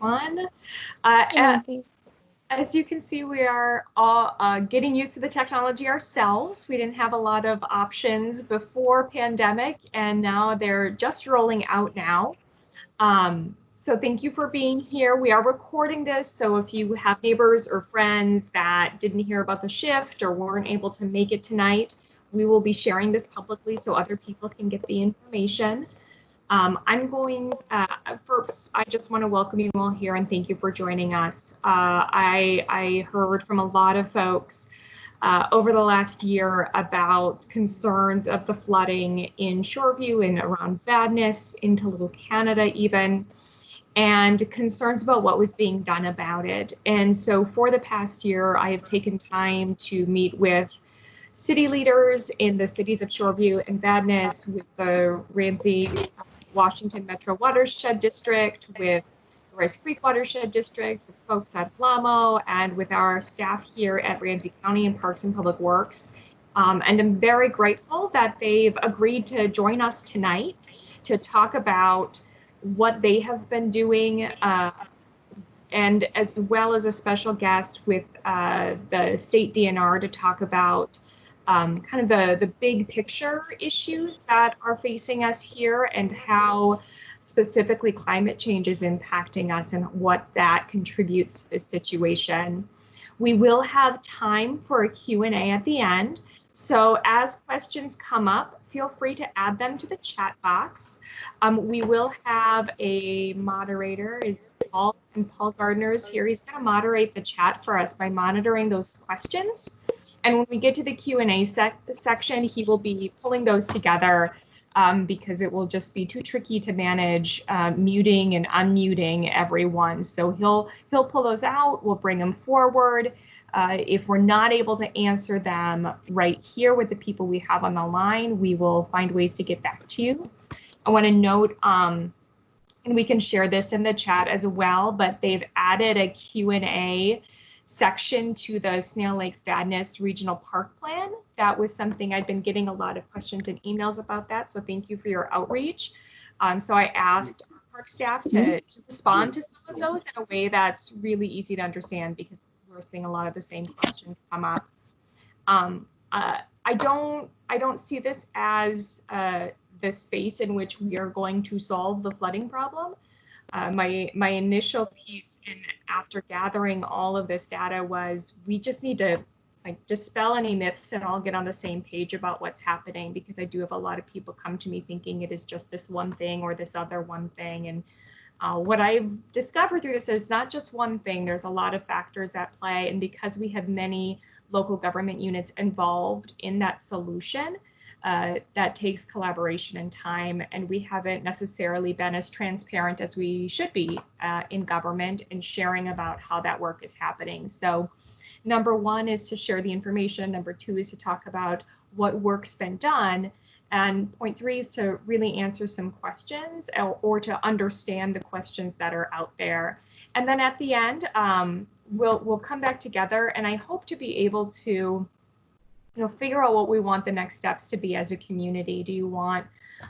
everyone. Hey, As you can see, we are all getting used to the technology ourselves. We didn't have a lot of options before pandemic, and now they're just rolling out now. So thank you for being here. We are recording this, so if you have neighbors or friends that didn't hear about the shift or weren't able to make it tonight, we will be sharing this publicly so other people can get the information. I'm going, first, I just want to welcome you all here and thank you for joining us. I heard from a lot of folks over the last year about concerns of the flooding in Shoreview and around Vadnais, into Little Canada even, and concerns about what was being done about it. And so for the past year, I have taken time to meet with city leaders in the cities of Shoreview and Vadnais, with the Ramsey Washington Metro Watershed District, with the Rice Creek Watershed District, with folks at Flamo, and with our staff here at Ramsey County and Parks and Public Works. And I'm very grateful that they've agreed to join us tonight to talk about what they have been doing, and as well as a special guest with the state DNR to talk about kind of the big picture issues that are facing us here and how specifically climate change is impacting us and what that contributes to the situation. We will have time for a Q&A at the end. So as questions come up, feel free to add them to the chat box. We will have a moderator. It's Paul, and Paul Gardner is here. He's going to moderate the chat for us by monitoring those questions. And when we get to the Q&A section, he will be pulling those together because it will just be too tricky to manage muting and unmuting everyone. So he'll pull those out. We'll bring them forward. If we're not able to answer them right here with the people we have on the line, we will find ways to get back to you. I want to note, and we can share this in the chat as well, but they've added a Q&A section to the Snail Lakes Vadnais Regional Park Plan. That was something I'd been getting a lot of questions and emails about that, so thank you for your outreach. So I asked our park staff to respond to some of those in a way that's really easy to understand, because we're seeing a lot of the same questions come up. I don't see this as the space in which we are going to solve the flooding problem. My initial piece after gathering all of this data was, we just need to dispel any myths and all get on the same page about what's happening, because I do have a lot of people come to me thinking it is just this one thing or this other one thing. And what I've discovered through this is not just one thing. There's a lot of factors at play. And because we have many local government units involved in that solution, that takes collaboration and time, and we haven't necessarily been as transparent as we should be in government in sharing about how that work is happening. So number one is to share the information. Number two is to talk about what work's been done. And point three is to really answer some questions, or to understand the questions that are out there. And then at the end, we'll come back together, and I hope to be able to figure out what we want the next steps to be as a community. Do you want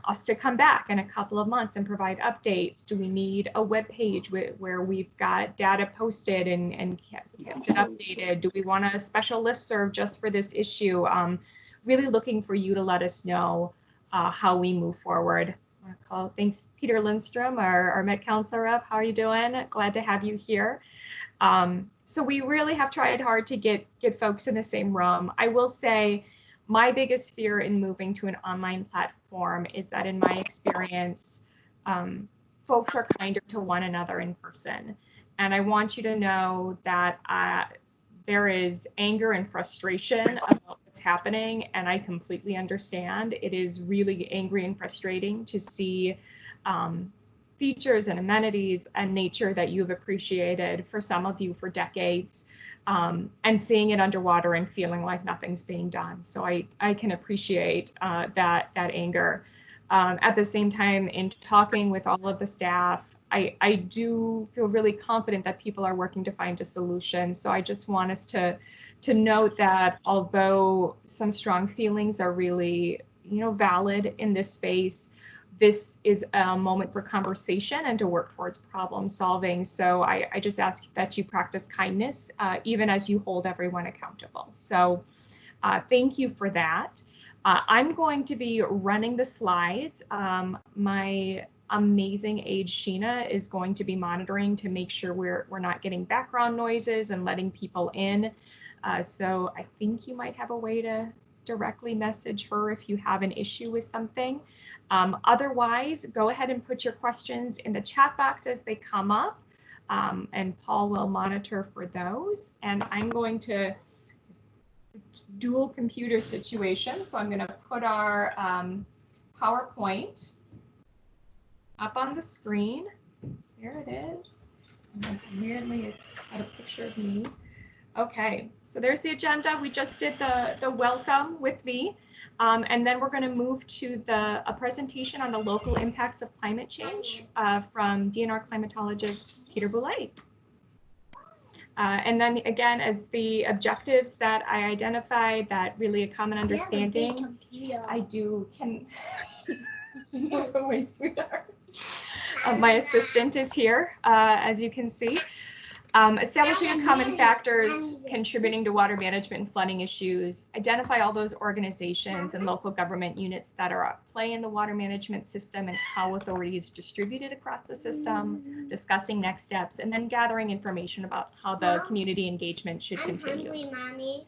us to come back in a couple of months and provide updates? Do we need a web page where we've got data posted and kept it updated? Do we want a special listserv just for this issue? Really looking for you to let us know how we move forward. Thanks, Peter Lindstrom, our Met Council rep. How are you doing? Glad to have you here. So we really have tried hard to get folks in the same room. I will say my biggest fear in moving to an online platform is that, in my experience, folks are kinder to one another in person. And I want you to know that there is anger and frustration about what's happening, and I completely understand. It is really angry and frustrating to see features and amenities and nature that you've appreciated, for some of you, for decades, and seeing it underwater and feeling like nothing's being done. So I can appreciate that anger. At the same time, in talking with all of the staff, I do feel really confident that people are working to find a solution. So I just want us to note that although some strong feelings are really valid in this space, this is a moment for conversation and to work towards problem solving. So I just ask that you practice kindness, even as you hold everyone accountable. So thank you for that. I'm going to be running the slides. My amazing aide Sheena is going to be monitoring to make sure we're not getting background noises and letting people in. So I think you might have a way to directly message her if you have an issue with something. Otherwise, go ahead and put your questions in the chat box as they come up, and Paul will monitor for those. And I'm going to dual computer situation, so I'm going to put our PowerPoint up on the screen. There it is. And weirdly, it's got a picture of me. Okay, so there's the agenda. We just did the welcome with me, and then we're going to move to a presentation on the local impacts of climate change from DNR climatologist Peter Boulay. And then again, as the objectives that I identified, that really a common understanding. I do. Can move away, sweetheart. My assistant is here, as you can see. Establishing the common factors contributing to water management and flooding issues, identify all those organizations and local government units that are at play in the water management system and how authority is distributed across the system, discussing next steps, and then gathering information about how the community engagement should continue. I'm hungry, Mommy.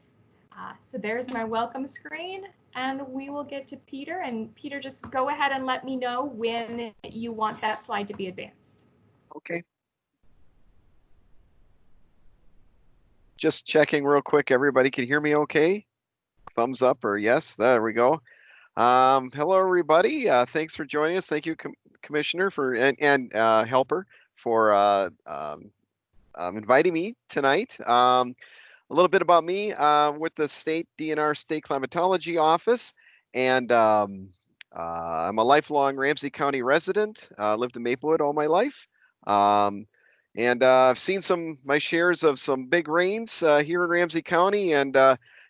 So there's my welcome screen, and we will get to Peter. And Peter, just go ahead and let me know when you want that slide to be advanced. Okay. Just checking real quick. Everybody can hear me okay? Thumbs up or yes, there we go. Hello, everybody. Thanks for joining us. Thank you, Commissioner and Helper for inviting me tonight. A little bit about me with the state DNR State Climatology Office, and I'm a lifelong Ramsey County resident. Lived in Maplewood all my life. And I've seen my shares of some big rains here in Ramsey County. And,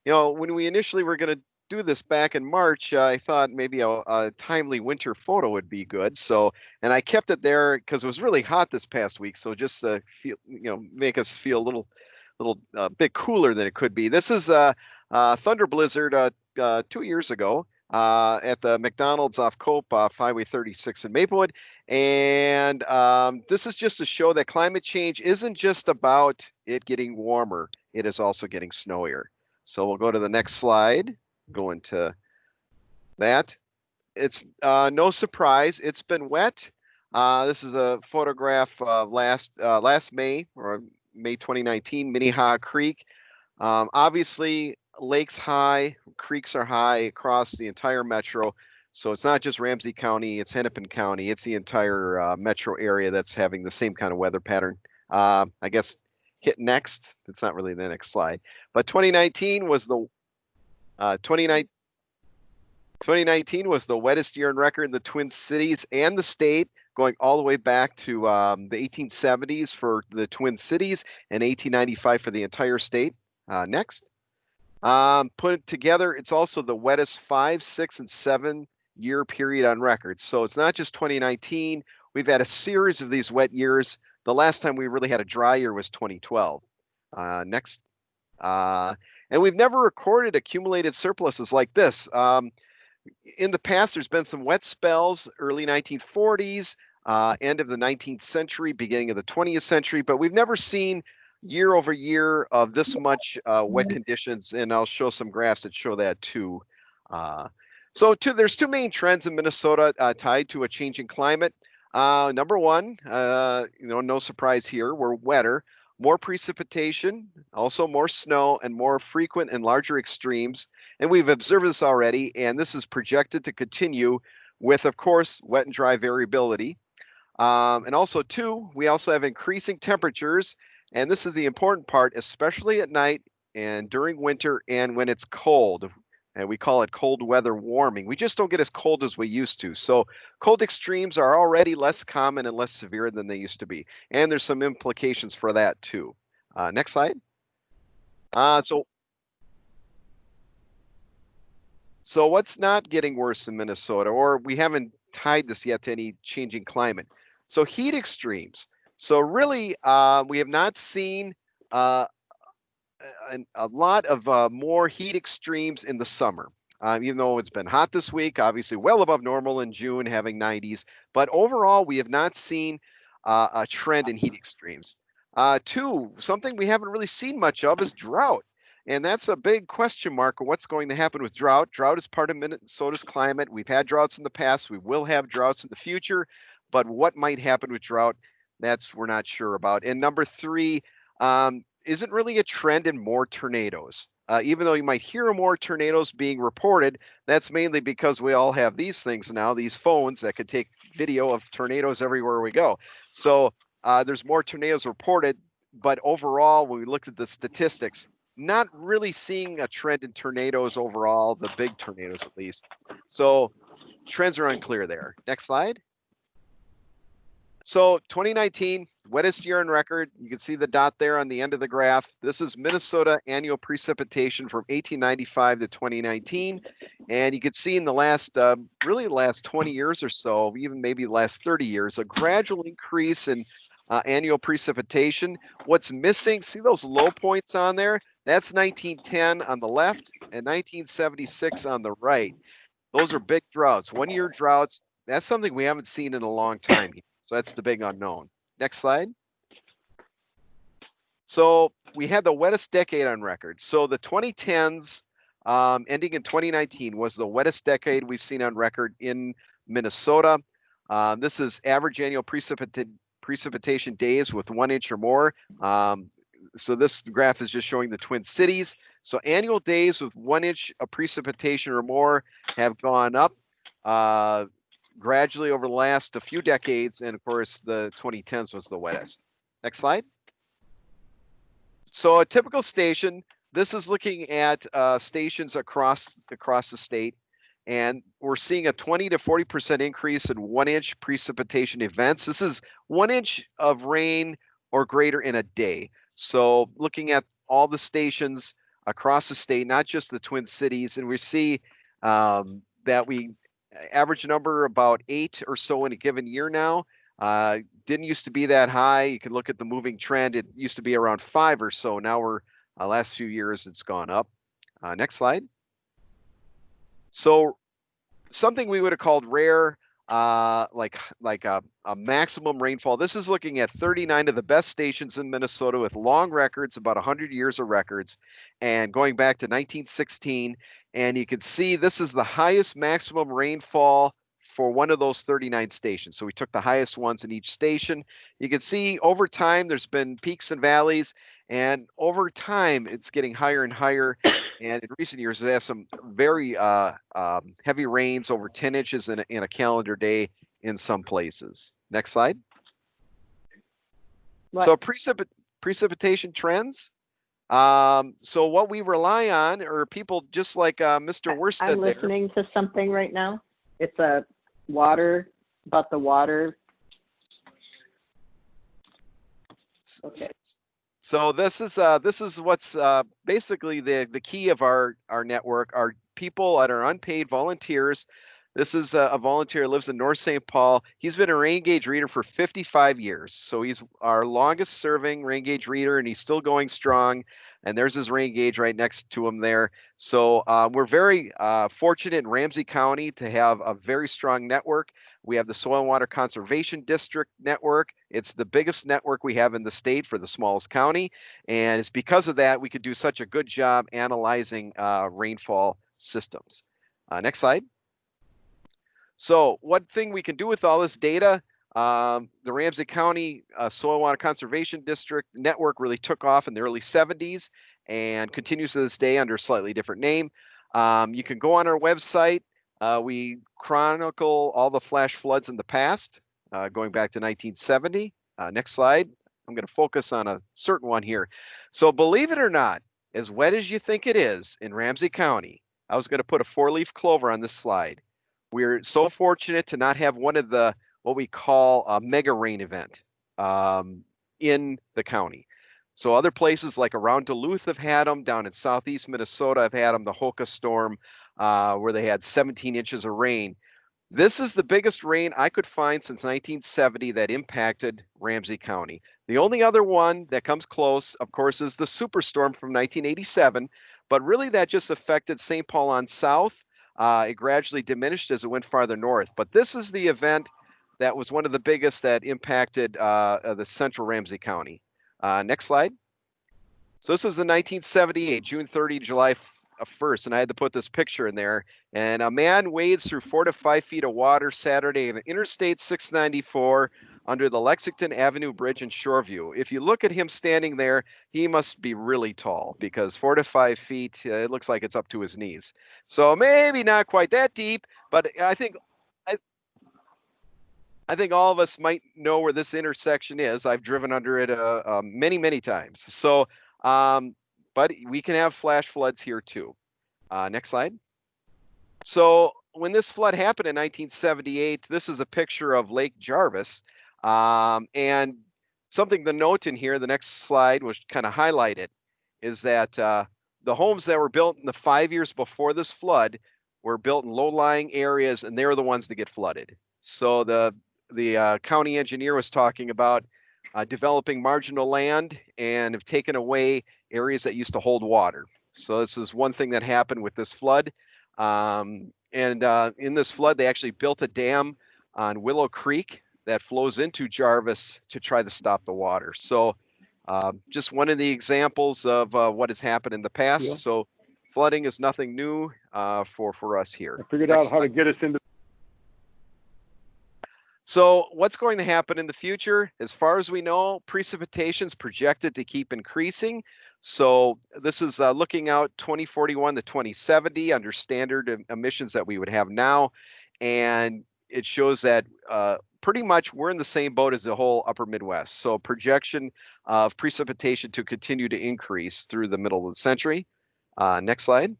when we initially were going to do this back in March, I thought maybe a timely winter photo would be good. So, and I kept it there because it was really hot this past week. So just to feel, make us feel a little bit cooler than it could be. This is a thunder blizzard 2 years ago. At the McDonald's off Cope, Highway 36 in Maplewood. And this is just to show that climate change isn't just about it getting warmer, it is also getting snowier. So we'll go to the next slide, go into that. It's no surprise, it's been wet. This is a photograph of last May, or May 2019, Minnehaha Creek. Obviously, lakes high, creeks are high across the entire metro. So it's not just Ramsey County, it's Hennepin County, it's the entire metro area that's having the same kind of weather pattern. I guess hit next. It's not really the next slide. But 2019 was the 2019 was the wettest year on record in the Twin Cities and the state, going all the way back to the 1870s for the Twin Cities and 1895 for the entire state. Next. Put it together, it's also the wettest 5, 6, and 7 year period on record. So it's not just 2019. We've had a series of these wet years. The last time we really had a dry year was 2012. Next. And we've never recorded accumulated surpluses like this. In the past, there's been some wet spells, early 1940s, end of the 19th century, beginning of the 20th century, but we've never seen year over year of this much wet conditions, and I'll show some graphs that show that too. There's two main trends in Minnesota tied to a changing climate. Number one, no surprise here, we're wetter, more precipitation, also more snow, and more frequent and larger extremes. And we've observed this already, and this is projected to continue with, of course, wet and dry variability. And also, two, we also have increasing temperatures. And this is the important part, especially at night and during winter and when it's cold. And we call it cold weather warming. We just don't get as cold as we used to. So cold extremes are already less common and less severe than they used to be. And there's some implications for that too. Next slide. So what's not getting worse in Minnesota, or we haven't tied this yet to any changing climate. So heat extremes. So really, we have not seen a lot of more heat extremes in the summer. Even though it's been hot this week, obviously well above normal in June, having 90s. But overall, we have not seen a trend in heat extremes. Two, something we haven't really seen much of is drought. And that's a big question mark of what's going to happen with drought. Drought is part of Minnesota's climate. We've had droughts in the past. We will have droughts in the future. But what might happen with drought, that's we're not sure about. And number three, isn't really a trend in more tornadoes. Even though you might hear more tornadoes being reported, that's mainly because we all have these things now, these phones that could take video of tornadoes everywhere we go. So there's more tornadoes reported, but overall, when we looked at the statistics, not really seeing a trend in tornadoes overall, the big tornadoes at least. So trends are unclear there. Next slide. So 2019, wettest year on record. You can see the dot there on the end of the graph. This is Minnesota annual precipitation from 1895 to 2019. And you can see in the last, really the last 20 years or so, even maybe the last 30 years, a gradual increase in annual precipitation. What's missing, see those low points on there? That's 1910 on the left and 1976 on the right. Those are big droughts, 1 year droughts. That's something we haven't seen in a long time. So that's the big unknown. Next slide. So we had the wettest decade on record. So the 2010s ending in 2019 was the wettest decade we've seen on record in Minnesota. This is average annual precipitation days with 1 inch or more. So this graph is just showing the Twin Cities. So annual days with 1 inch of precipitation or more have gone up gradually over the last few decades. And of course, the 2010s was the wettest. Next slide. So a typical station, this is looking at stations across the state. And we're seeing a 20 to 40% increase in 1 inch precipitation events. This is 1 inch of rain or greater in a day. So looking at all the stations across the state, not just the Twin Cities, and we see that we average number about 8 or so in a given year now. Didn't used to be that high. You can look at the moving trend. It used to be around 5 or so. Now we're last few years it's gone up. Next slide. So something we would have called rare, like a maximum rainfall. This is looking at 39 of the best stations in Minnesota with long records, about 100 years of records, and going back to 1916. And you can see this is the highest maximum rainfall for one of those 39 stations. So we took the highest ones in each station. You can see over time there's been peaks and valleys, and over time it's getting higher and higher. And in recent years, they have some very heavy rains, over 10 inches in a calendar day in some places. Next slide. What? So precipitation trends. So what we rely on are people just like Mr. Worsted. I'm listening to something right now. It's a about the water. Okay. So this is what's basically the key of our network. Are people that are unpaid volunteers. This is a volunteer who lives in North St. Paul. He's been a rain gauge reader for 55 years. So he's our longest serving rain gauge reader, and he's still going strong. And there's his rain gauge right next to him there. So we're very fortunate in Ramsey County to have a very strong network. We have the Soil and Water Conservation District network. It's the biggest network we have in the state for the smallest county. And it's because of that we could do such a good job analyzing rainfall systems. Next slide. So one thing we can do with all this data, the Ramsey County Soil and Water Conservation District network really took off in the early 70s and continues to this day under a slightly different name. You can go on our website. We chronicle all the flash floods in the past, going back to 1970. Next slide. I'm going to focus on a certain one here. So believe it or not, as wet as you think it is in Ramsey County, I was going to put a 4-leaf clover on this slide. We're so fortunate to not have one of the what we call a mega rain event in the county. So other places like around Duluth have had them. Down in southeast Minnesota have had them. The Hoka storm where they had 17 inches of rain. This is the biggest rain I could find since 1970 that impacted Ramsey County. The only other one that comes close, of course, is the superstorm from 1987, but really that just affected St. Paul on south. It gradually diminished as it went farther north. But this is the event that was one of the biggest that impacted the central Ramsey County. Next slide. So this was in 1978, June 30, July 1st, and I had to put this picture in there. And a man wades through 4 to 5 feet of water Saturday in Interstate 694 under the Lexington Avenue Bridge in Shoreview. If you look at him standing there, he must be really tall because 4 to 5 feet, it looks like it's up to his knees. So maybe not quite that deep, but I think all of us might know where this intersection is. I've driven under it many, many times. So, but we can have flash floods here too. Next slide. So when this flood happened in 1978, this is a picture of Lake Jarvis. And something to note in here, the next slide, which kind of highlight it, is that the homes that were built in the 5 years before this flood were built in low-lying areas, and they were the ones that get flooded. So the county engineer was talking about developing marginal land and have taken away areas that used to hold water. So this is one thing that happened with this flood. And in this flood, they actually built a dam on Willow Creek that flows into Jarvis to try to stop the water. So just one of the examples of what has happened in the past. Yeah. So flooding is nothing new for us here. I figured out how to get us into. So what's going to happen in the future? As far as we know, precipitation's projected to keep increasing. So this is looking out 2041 to 2070 under standard emissions that we would have now. And it shows that pretty much we're in the same boat as the whole upper Midwest. So projection of precipitation to continue to increase through the middle of the century. Next slide.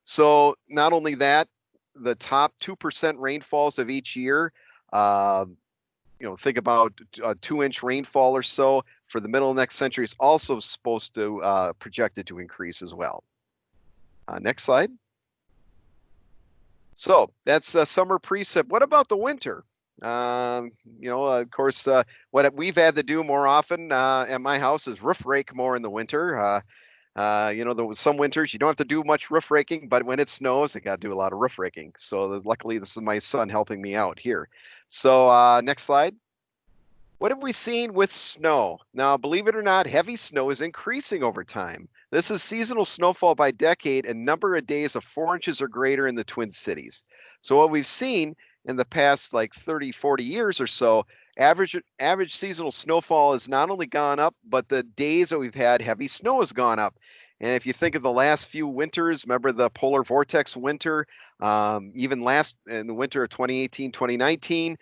So not only that, the top 2% rainfalls of each year, think about a 2-inch rainfall or so for the middle of next century is also supposed to projected to increase as well. Next slide. So that's the summer precip. What about the winter? Of course, what we've had to do more often at my house is roof rake more in the winter. Some winters you don't have to do much roof raking, but when it snows, I got to do a lot of roof raking. So luckily, this is my son helping me out here. So next slide. What have we seen with snow? Now, believe it or not, heavy snow is increasing over time. This is seasonal snowfall by decade and number of days of 4 inches or greater in the Twin Cities. So what we've seen in the past like 30, 40 years or so, average seasonal snowfall has not only gone up, but the days that we've had heavy snow has gone up. And if you think of the last few winters, remember the polar vortex winter, even in the winter of 2018, 2019,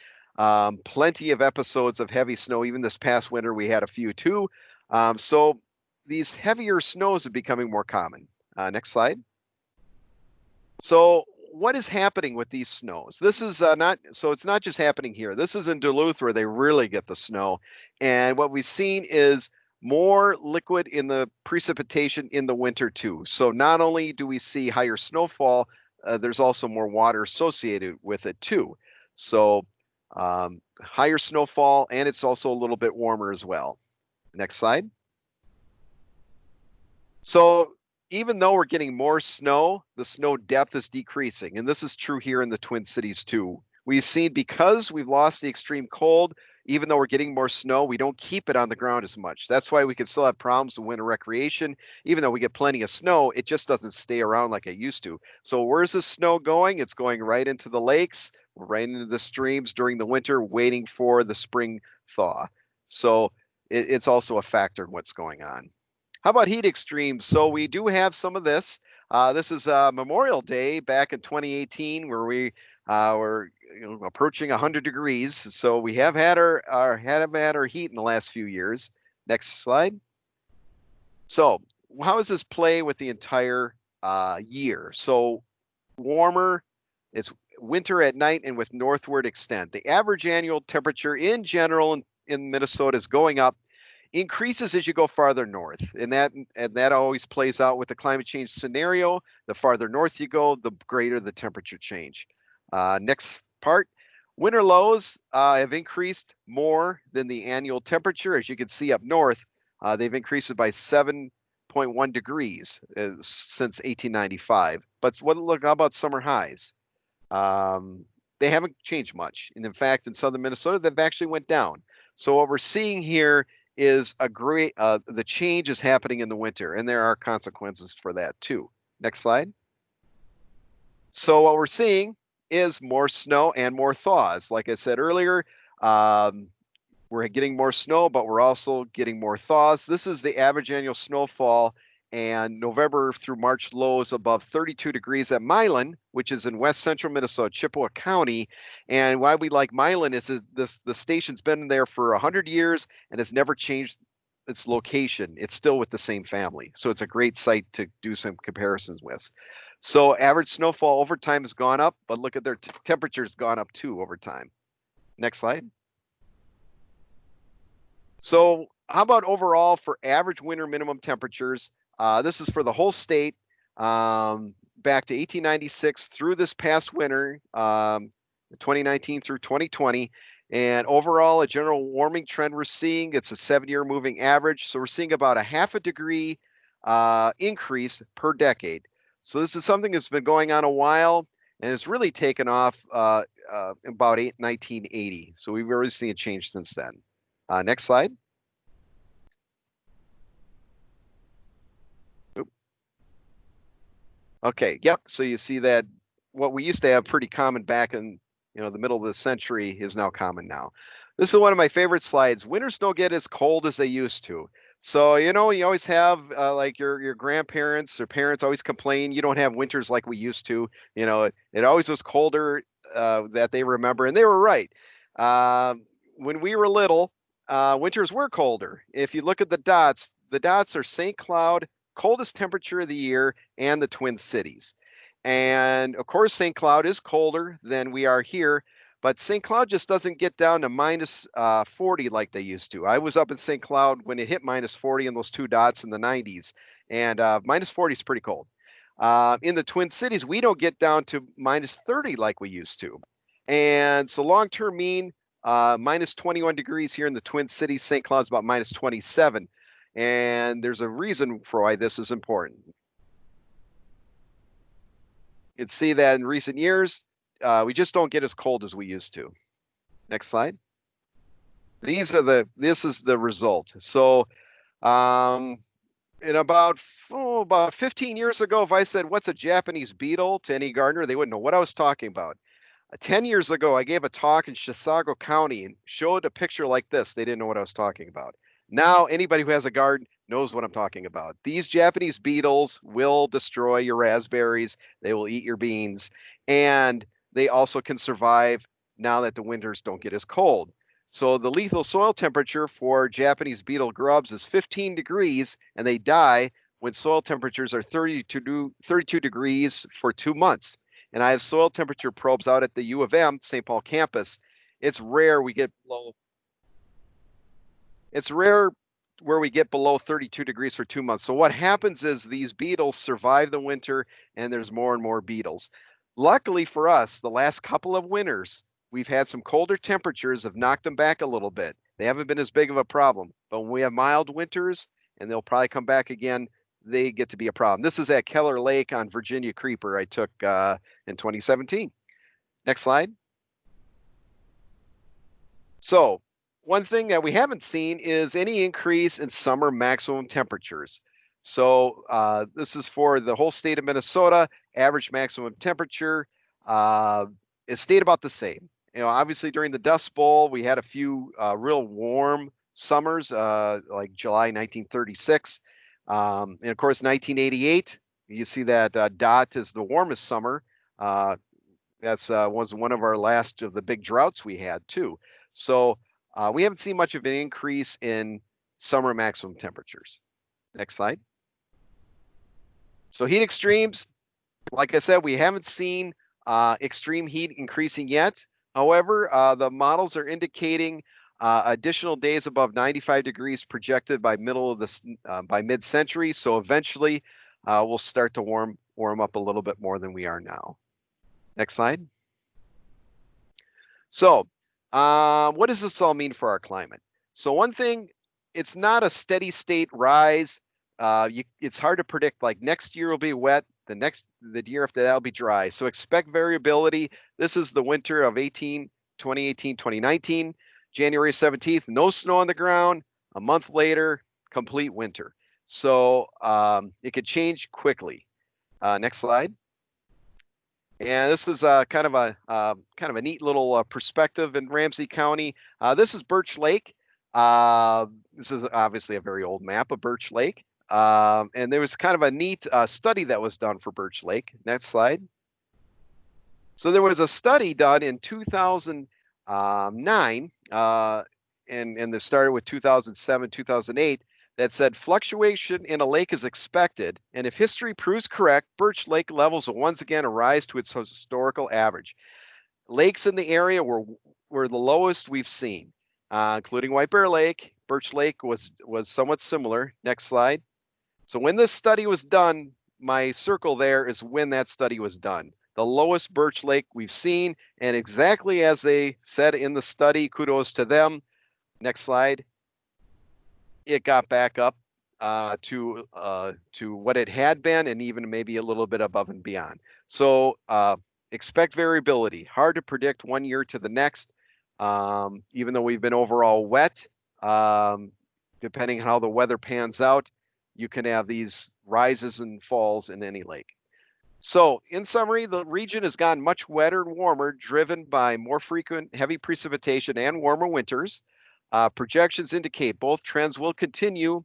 plenty of episodes of heavy snow. Even this past winter, we had a few too. So these heavier snows are becoming more common. Next slide. So what is happening with these snows? This is it's not just happening here. This is in Duluth where they really get the snow. And what we've seen is more liquid in the precipitation in the winter too. So not only do we see higher snowfall, there's also more water associated with it too. So higher snowfall, and it's also a little bit warmer as well. Next slide. So even though we're getting more snow, the snow depth is decreasing. And this is true here in the Twin Cities too. We've seen because we've lost the extreme cold, even though we're getting more snow, we don't keep it on the ground as much. That's why we can still have problems with winter recreation. Even though we get plenty of snow, it just doesn't stay around like it used to. So where's the snow going? It's going right into the lakes, right into the streams during the winter, waiting for the spring thaw. So it's also a factor in what's going on. How about heat extremes? So we do have some of this. This is Memorial Day back in 2018, where we were approaching 100 degrees. So we have had our heat in the last few years. Next slide. So how does this play with the entire year? So warmer, it's winter at night and with northward extent. The average annual temperature in general in Minnesota is going up, increases as you go farther north, and that always plays out with the climate change scenario. The farther north you go, the greater the temperature change. Next part. Winter lows have increased more than the annual temperature. As you can see up north, they've increased it by 7.1 degrees since 1895. But how about summer highs? They haven't changed much. And in fact, in southern Minnesota, they've actually went down. So what we're seeing here is the change is happening in the winter, and there are consequences for that too. Next slide. So what we're seeing is more snow and more thaws. Like I said earlier, we're getting more snow, but we're also getting more thaws. This is the average annual snowfall, and November through March lows above 32 degrees at Milan, which is in west central Minnesota, Chippewa County. And why we like Milan is the station's been there for 100 years and has never changed its location. It's still with the same family. So it's a great site to do some comparisons with. So average snowfall over time has gone up, but look at their temperature's gone up too over time. Next slide. So how about overall for average winter minimum temperatures? This is for the whole state back to 1896 through this past winter, 2019 through 2020. And overall, a general warming trend we're seeing, it's a 7-year moving average. So we're seeing about a 0.5 degree increase per decade. So this is something that's been going on a while, and it's really taken off about 1980. So we've already seen a change since then. Next slide. Oop. Okay, yep. So you see that what we used to have pretty common back in the middle of the century is now common now. This is one of my favorite slides. Winters don't get as cold as they used to. So, you always have like your grandparents or parents always complain you don't have winters like we used to. It always was colder that they remember, and they were right. When we were little, winters were colder. If you look at the dots are St. Cloud, coldest temperature of the year, and the Twin Cities. And of course, St. Cloud is colder than we are here. But St. Cloud just doesn't get down to minus 40 like they used to. I was up in St. Cloud when it hit minus 40 in those two dots in the 90s. And minus 40 is pretty cold. In the Twin Cities, we don't get down to minus 30 like we used to. And so long-term mean, minus 21 degrees here in the Twin Cities. St. Cloud's about minus 27. And there's a reason for why this is important. You can see that in recent years, we just don't get as cold as we used to. Next slide. This is the result. So in about 15 years ago, if I said, what's a Japanese beetle to any gardener, they wouldn't know what I was talking about. 10 years ago, I gave a talk in Chisago County and showed a picture like this. They didn't know what I was talking about. Now, anybody who has a garden knows what I'm talking about. These Japanese beetles will destroy your raspberries. They will eat your beans. And they also can survive now that the winters don't get as cold. So the lethal soil temperature for Japanese beetle grubs is 15 degrees, and they die when soil temperatures are 32 degrees for 2 months. And I have soil temperature probes out at the U of M, St. Paul campus. It's rare we get below. It's rare where we get below 32 degrees for 2 months. So what happens is these beetles survive the winter, and there's more and more beetles. Luckily for us, the last couple of winters, we've had some colder temperatures have knocked them back a little bit. They haven't been as big of a problem. But when we have mild winters, and they'll probably come back again, they get to be a problem. This is at Keller Lake on Virginia Creeper I took in 2017. Next slide. So one thing that we haven't seen is any increase in summer maximum temperatures. So this is for the whole state of Minnesota. Average maximum temperature is stayed about the same. Obviously during the Dust Bowl, we had a few real warm summers, like July 1936. And of course, 1988, you see that dot is the warmest summer. That's was one of our last of the big droughts we had too. So we haven't seen much of an increase in summer maximum temperatures. Next slide. So heat extremes, like I said, we haven't seen extreme heat increasing yet. However, the models are indicating additional days above 95 degrees projected by by mid-century. So eventually, we'll start to warm up a little bit more than we are now. Next slide. So what does this all mean for our climate? So one thing, it's not a steady state rise. It's hard to predict, like next year will be wet, the year after that will be dry. So expect variability. This is the winter of 2018, 2019, January 17th, no snow on the ground. A month later, complete winter. So it could change quickly. Next slide. And this is kind of a neat little perspective in Ramsey County. This is Birch Lake. This is obviously a very old map of Birch Lake. And there was kind of a neat study that was done for Birch Lake. Next slide. So there was a study done in 2009, and they started with 2007, 2008, that said fluctuation in a lake is expected, and if history proves correct, Birch Lake levels will once again rise to its historical average. Lakes in the area were the lowest we've seen, including White Bear Lake. Birch Lake was somewhat similar. Next slide. So when this study was done, my circle there is when that study was done. The lowest Birch Lake we've seen, and exactly as they said in the study, kudos to them. Next slide. It got back up to what it had been, and even maybe a little bit above and beyond. So expect variability. Hard to predict one year to the next, even though we've been overall wet. Depending on how the weather pans out, you can have these rises and falls in any lake. So in summary, the region has gotten much wetter and warmer, driven by more frequent heavy precipitation and warmer winters. Projections indicate both trends will continue,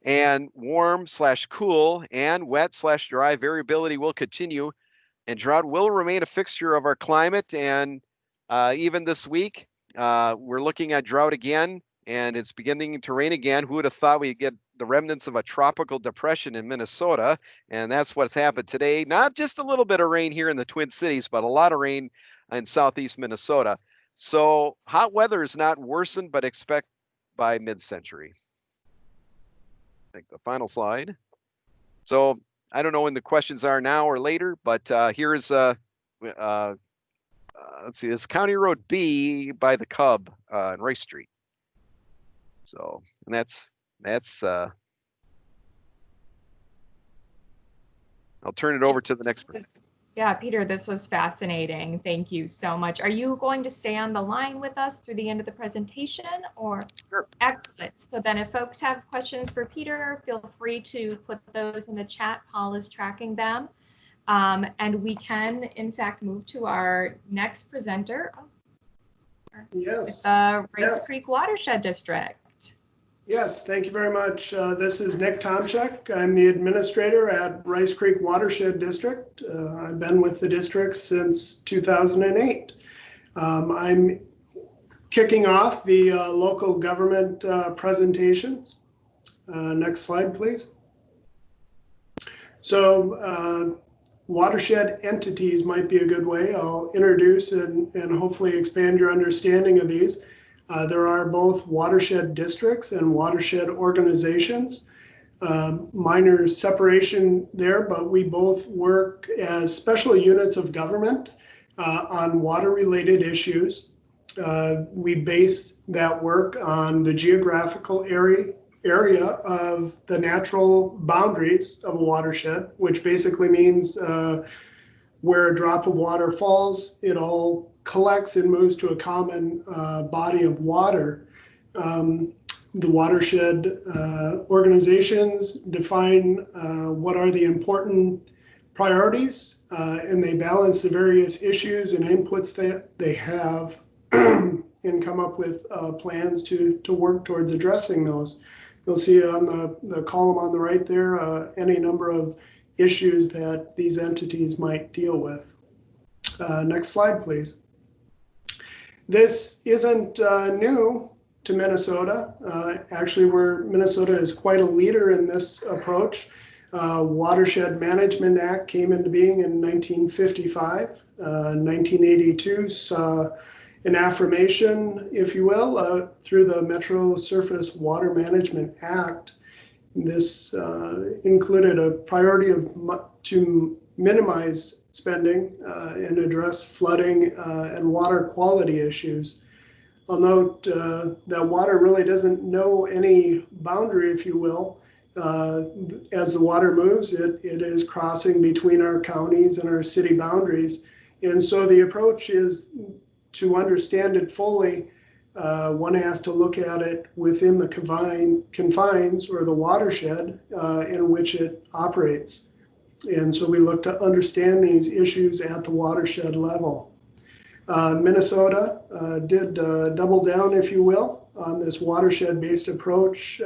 and warm/cool and wet/dry variability will continue, and drought will remain a fixture of our climate. And even this week, we're looking at drought again, and it's beginning to rain again. Who would have thought we'd get the remnants of a tropical depression in Minnesota? And that's what's happened today. Not just a little bit of rain here in the Twin Cities, but a lot of rain in southeast Minnesota. So hot weather is not worsened, but expect by mid-century. I think the final slide. So I don't know when the questions are now or later, but here's let's see, this County Road B by the Cub on Rice Street. So, and that's I'll turn it over to the next person. Yeah, Peter, this was fascinating. Thank you so much. Are you going to stay on the line with us through the end of the presentation, or? Sure. Excellent. So then if folks have questions for Peter, feel free to put those in the chat. Paul is tracking them. And we can, in fact, move to our next presenter. Yes. The Rice Creek Watershed District. Yes, thank you very much. This is Nick Tomchek. I'm the administrator at Rice Creek Watershed District. I've been with the district since 2008. I'm kicking off the local government presentations. Next slide, please. So watershed entities might be a good way. I'll introduce and hopefully expand your understanding of these. There are both watershed districts and watershed organizations. Minor separation there, but we both work as special units of government on water-related issues. We base that work on the geographical area of the natural boundaries of a watershed, which basically means where a drop of water falls, it all collects and moves to a common body of water. The watershed organizations define what are the important priorities, and they balance the various issues and inputs that they have and come up with plans to work towards addressing those. You'll see on the column on the right there any number of issues that these entities might deal with. Next slide, please. This isn't new to Minnesota. Actually, Minnesota is quite a leader in this approach. Watershed Management Act came into being in 1955. 1982 saw an affirmation, if you will, through the Metro Surface Water Management Act. This included a priority to minimize spending and address flooding and water quality issues. I'll note that water really doesn't know any boundary, if you will. As the water moves, it is crossing between our counties and our city boundaries. And so the approach is to understand it fully. One has to look at it within the confines or the watershed in which it operates. And so we look to understand these issues at the watershed level. Minnesota did double down, if you will, on this watershed-based approach.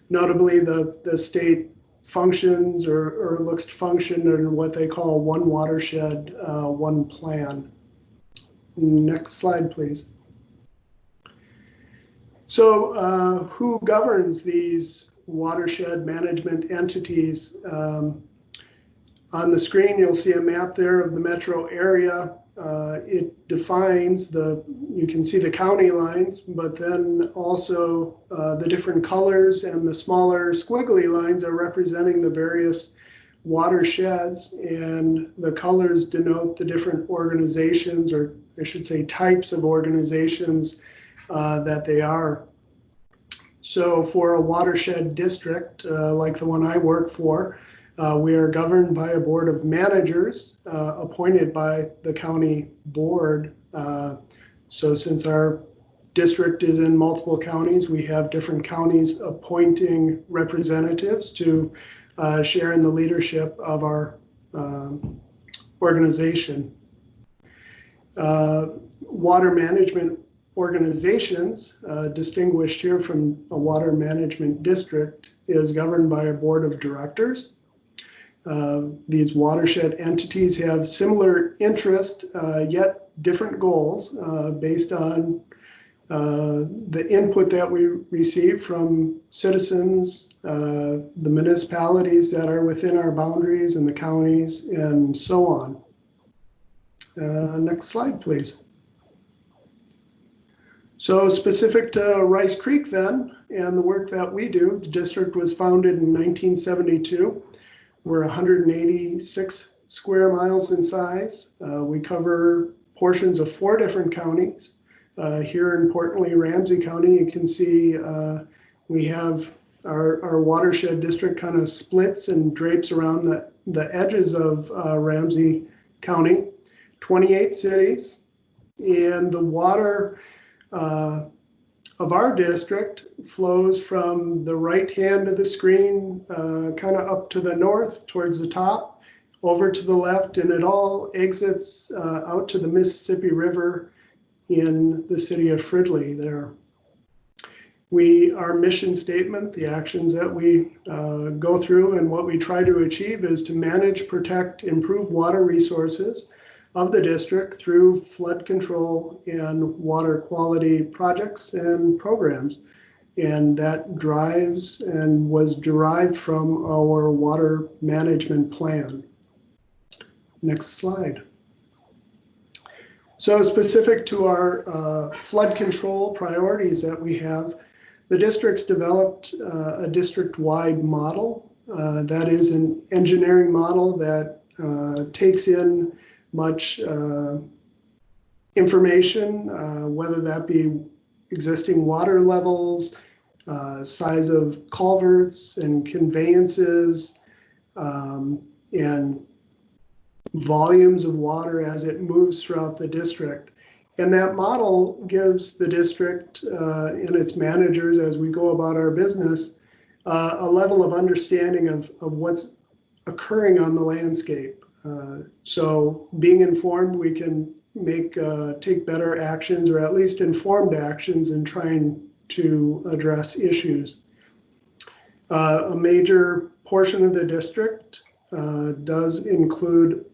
Notably, the state functions or looks to function in what they call one watershed, one plan. Next slide, please. So who governs these watershed management entities? On the screen, you'll see a map there of the metro area. It defines you can see the county lines, but then also the different colors and the smaller squiggly lines are representing the various watersheds, and the colors denote the different organizations, or I should say types of organizations that they are. So for a watershed district like the one I work for, we are governed by a board of managers appointed by the county board. So since our district is in multiple counties, we have different counties appointing representatives to share in the leadership of our organization. Water management organizations, distinguished here from a water management district, is governed by a board of directors. These watershed entities have similar interest, yet different goals based on the input that we receive from citizens, the municipalities that are within our boundaries and the counties and so on. Next slide, please. So specific to Rice Creek then, and the work that we do, the district was founded in 1972. We're 186 square miles in size. We cover portions of 4 different counties. Here importantly, Ramsey County, you can see we have our watershed district kind of splits and drapes around the edges of Ramsey County, 28 cities, and the water of our district flows from the right hand of the screen, kind of up to the north towards the top, over to the left, and it all exits out to the Mississippi River in the city of Fridley there. Our mission statement, the actions that we go through and what we try to achieve is to manage, protect, improve water resources of the district through flood control and water quality projects and programs. And that drives and was derived from our water management plan. Next slide. So specific to our flood control priorities that we have, the district's developed a district-wide model. That is an engineering model that takes in much information, whether that be existing water levels, size of culverts and conveyances, and volumes of water as it moves throughout the district. And that model gives the district and its managers, as we go about our business, a level of understanding of what's occurring on the landscape. So being informed, we can take better actions, or at least informed actions, in trying to address issues. A major portion of the district does include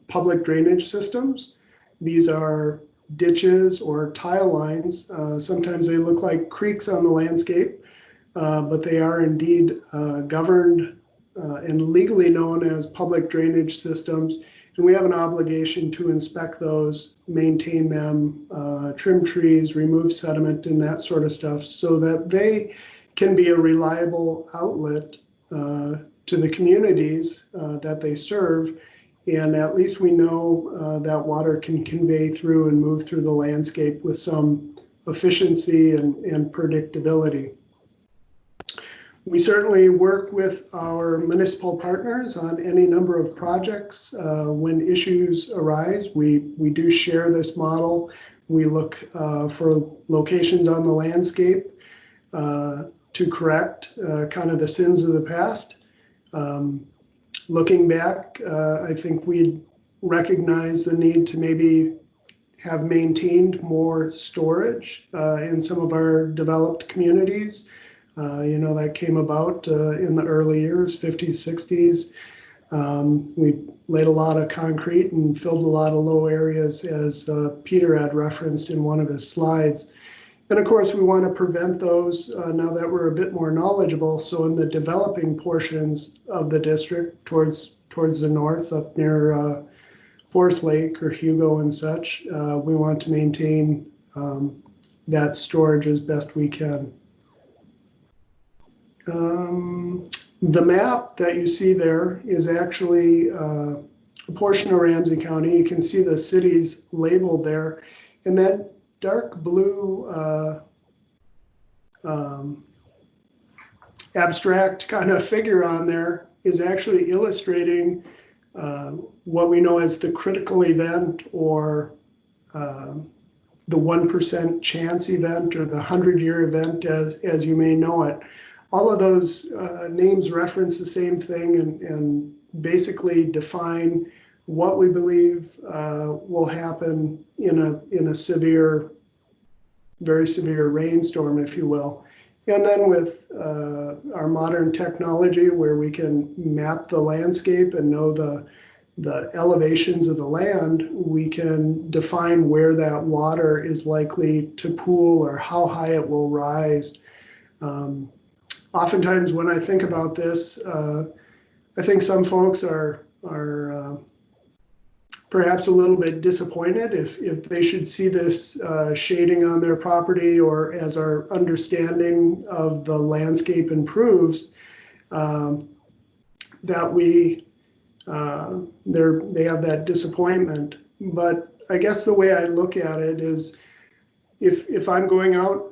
public drainage systems. These are ditches or tile lines. Sometimes they look like creeks on the landscape, but they are indeed governed and legally known as public drainage systems. And we have an obligation to inspect those, maintain them, trim trees, remove sediment and that sort of stuff, so that they can be a reliable outlet to the communities that they serve, And at least we know that water can convey through and move through the landscape with some efficiency and predictability. We certainly work with our municipal partners on any number of projects. When issues arise, we do share this model. We look for locations on the landscape to correct kind of the sins of the past. Looking back, I think we'd recognize the need to maybe have maintained more storage in some of our developed communities. That came about in the early years, 50s, 60s. We laid a lot of concrete and filled a lot of low areas, as Peter had referenced in one of his slides. And of course, we want to prevent those now that we're a bit more knowledgeable. So in the developing portions of the district towards the north, up near Forest Lake or Hugo and such, we want to maintain that storage as best we can. The map that you see there is actually a portion of Ramsey County. You can see the cities labeled there, and that dark blue abstract kind of figure on there is actually illustrating what we know as the critical event, or the 1% chance event, or the 100-year event, as you may know it. All of those names reference the same thing and basically define what we believe will happen in a severe, very severe rainstorm, if you will. And then with our modern technology, where we can map the landscape and know the elevations of the land, we can define where that water is likely to pool or how high it will rise. Oftentimes when I think about this, I think some folks are perhaps a little bit disappointed if they should see this shading on their property, or as our understanding of the landscape improves, that they have that disappointment. But I guess the way I look at it is, if I'm going out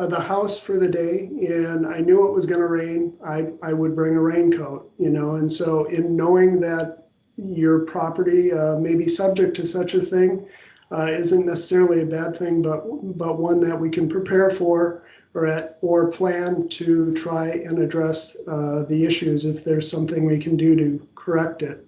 the house for the day and I knew it was going to rain, I would bring a raincoat, and so in knowing that your property may be subject to such a thing isn't necessarily a bad thing, but one that we can prepare for, or plan to try and address the issues if there's something we can do to correct it.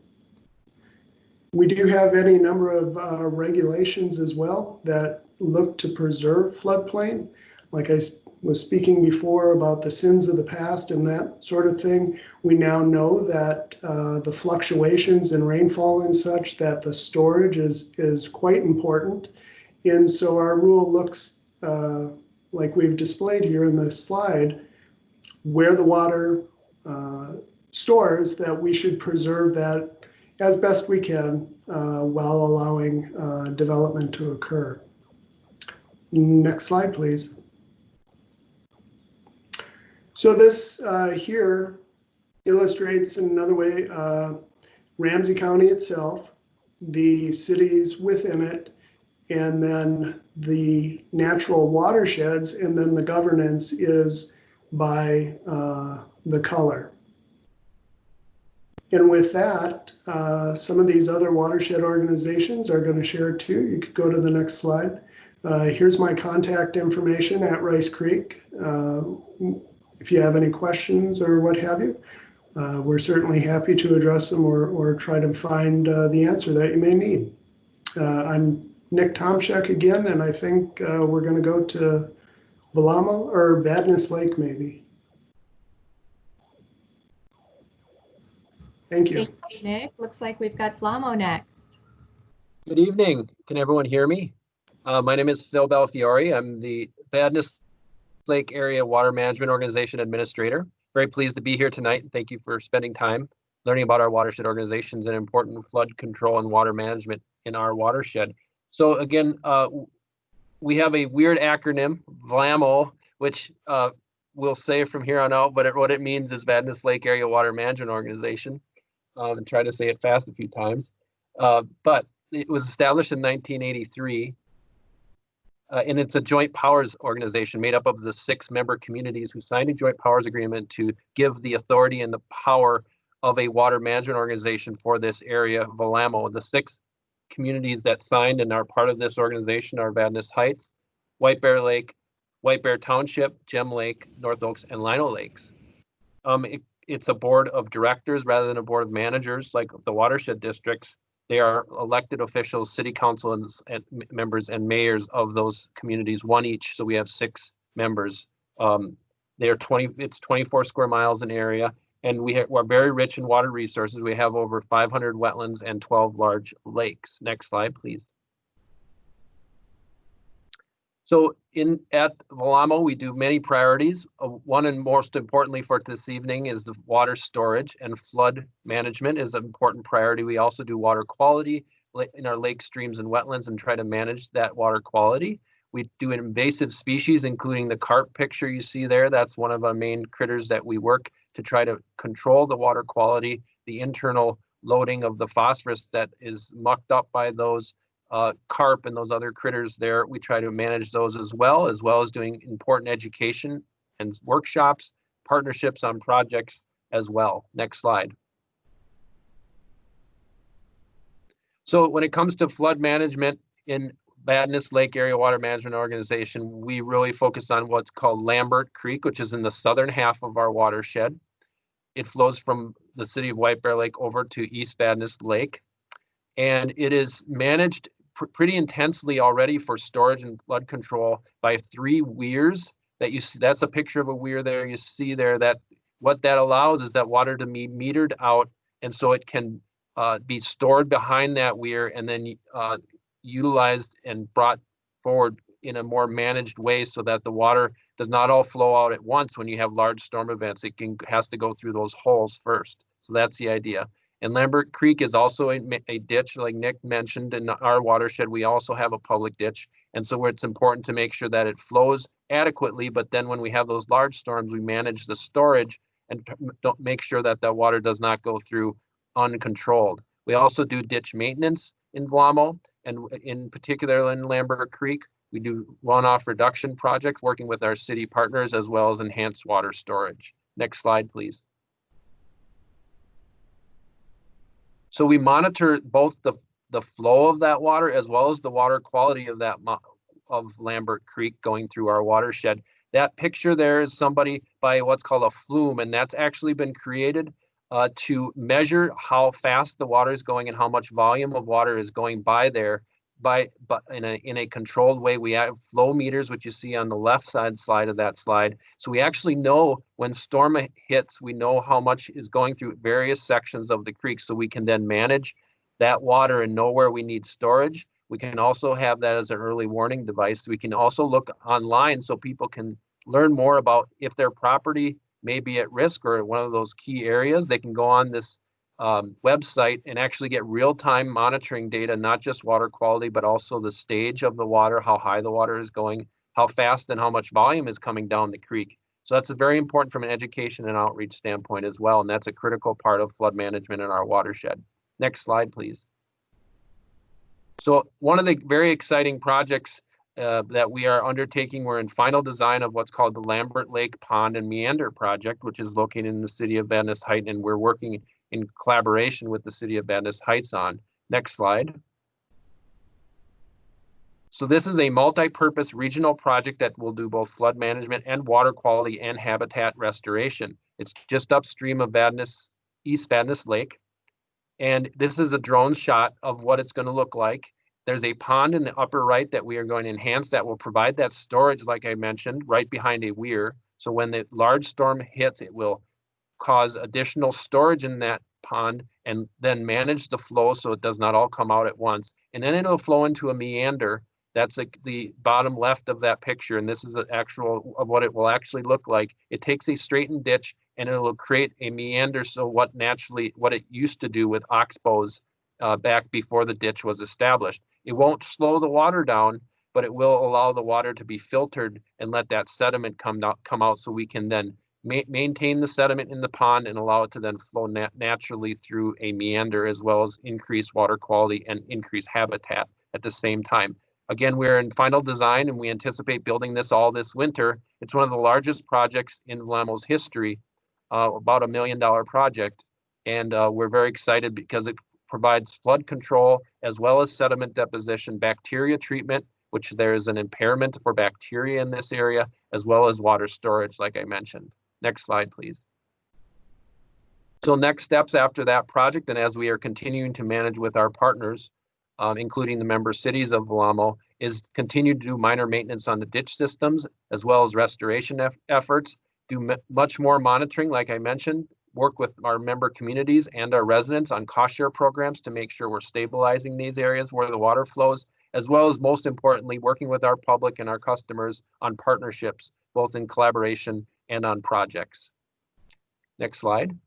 We do have any number of regulations as well that look to preserve floodplain. Like I was speaking before about the sins of the past and that sort of thing, we now know that the fluctuations in rainfall and such, that the storage is quite important. And so our rule looks like we've displayed here in this slide, where the water stores, that we should preserve that as best we can while allowing development to occur. Next slide, please. So this here illustrates in another way Ramsey County itself, the cities within it, and then the natural watersheds, and then the governance is by the color. And with that, some of these other watershed organizations are going to share too. You could go to the next slide. Here's my contact information at Rice Creek. If you have any questions or what have you, we're certainly happy to address them or try to find the answer that you may need. I'm Nick Tomczak again, and I think we're going to go to Velamo or Badness Lake maybe. Thank you. Thank you, Nick. Looks like we've got Flamo next. Good evening. Can everyone hear me? My name is Phil Belfiore. I'm the Badness Lake Area Water Management Organization Administrator. Very pleased to be here tonight. Thank you for spending time learning about our watershed organizations and important flood control and water management in our watershed. So again, we have a weird acronym, VLAMO, which we'll say from here on out, but what it means is Badness Lake Area Water Management Organization, and try to say it fast a few times. But it was established in 1983. And it's a joint powers organization made up of the 6 member communities who signed a joint powers agreement to give the authority and the power of a water management organization for this area of Valamo. The 6 communities that signed and are part of this organization are Vadnais Heights, White Bear Lake, White Bear Township, Gem Lake, North Oaks, and Lino Lakes. It's a board of directors rather than a board of managers like the watershed districts. They are elected officials, city council and members and mayors of those communities, 1 each. So we have 6 members. It's 24 square miles in area, and we're very rich in water resources. We have over 500 wetlands and 12 large lakes. Next slide, please. So at Valamo, we do many priorities. One and most importantly for this evening is the water storage, and flood management is an important priority. We also do water quality in our lake, streams, and wetlands and try to manage that water quality. We do invasive species, including the carp picture you see there. That's one of our main critters that we work to try to control the water quality, the internal loading of the phosphorus that is mucked up by those carp and those other critters there. We try to manage those as well as doing important education and workshops, partnerships on projects as well. Next slide. So when it comes to flood management in Vadnais Lake Area Water Management Organization, we really focus on what's called Lambert Creek, which is in the southern half of our watershed. It flows from the city of White Bear Lake over to East Vadnais Lake, and it is managed pretty intensely already for storage and flood control by 3 weirs that you see. That's a picture of a weir there. You see there that what that allows is that water to be metered out, and so it can be stored behind that weir and then utilized and brought forward in a more managed way so that the water does not all flow out at once. When you have large storm events, it has to go through those holes first. So that's the idea. And Lambert Creek is also a ditch, like Nick mentioned. In our watershed, we also have a public ditch. And so it's important to make sure that it flows adequately, but then when we have those large storms, we manage the storage and don't make sure that the water does not go through uncontrolled. We also do ditch maintenance in Valamo, and in particular in Lambert Creek, we do runoff reduction projects working with our city partners as well as enhanced water storage. Next slide, please. So we monitor both the flow of that water as well as the water quality of Lambert Creek going through our watershed. That picture there is somebody by what's called a flume, and that's actually been created to measure how fast the water is going and how much volume of water is going by there. But in a controlled way. We have flow meters, which you see on the left side of that slide. So we actually know when storm hits, we know how much is going through various sections of the creek, so we can then manage that water and know where we need storage. We can also have that as an early warning device. We can also look online so people can learn more about if their property may be at risk or one of those key areas. They can go on this website and actually get real-time monitoring data, not just water quality, but also the stage of the water, how high the water is going, how fast and how much volume is coming down the creek. So that's very important from an education and outreach standpoint as well, and that's a critical part of flood management in our watershed. Next slide, please. So one of the very exciting projects that we are undertaking, we're in final design of what's called the Lambert Lake Pond and Meander Project, which is located in the city of Vadnais Heights, and we're working in collaboration with the city of Vadnais Heights on. Next slide. So this is a multi-purpose regional project that will do both flood management and water quality and habitat restoration. It's just upstream of East Vadnais Lake. And this is a drone shot of what it's going to look like. There's a pond in the upper right that we are going to enhance that will provide that storage, like I mentioned, right behind a weir. So when the large storm hits, it will cause additional storage in that pond and then manage the flow so it does not all come out at once. And then it'll flow into a meander. That's the bottom left of that picture. And this is an actual of what it will actually look like. It takes a straightened ditch and it will create a meander. So what it used to do with oxbows back before the ditch was established. It won't slow the water down, but it will allow the water to be filtered and let that sediment come out so we can then maintain the sediment in the pond and allow it to then flow naturally through a meander, as well as increase water quality and increase habitat at the same time. Again, we're in final design and we anticipate building this all this winter. It's one of the largest projects in Valamo's history, about $1 million project. And we're very excited because it provides flood control as well as sediment deposition, bacteria treatment, which there is an impairment for bacteria in this area, as well as water storage, like I mentioned. Next slide, please. So next steps after that project, and as we are continuing to manage with our partners, including the member cities of Velamo, is continue to do minor maintenance on the ditch systems, as well as restoration efforts, do much more monitoring, like I mentioned, work with our member communities and our residents on cost share programs to make sure we're stabilizing these areas where the water flows, as well as, most importantly, working with our public and our customers on partnerships, both in collaboration and on projects. Next slide.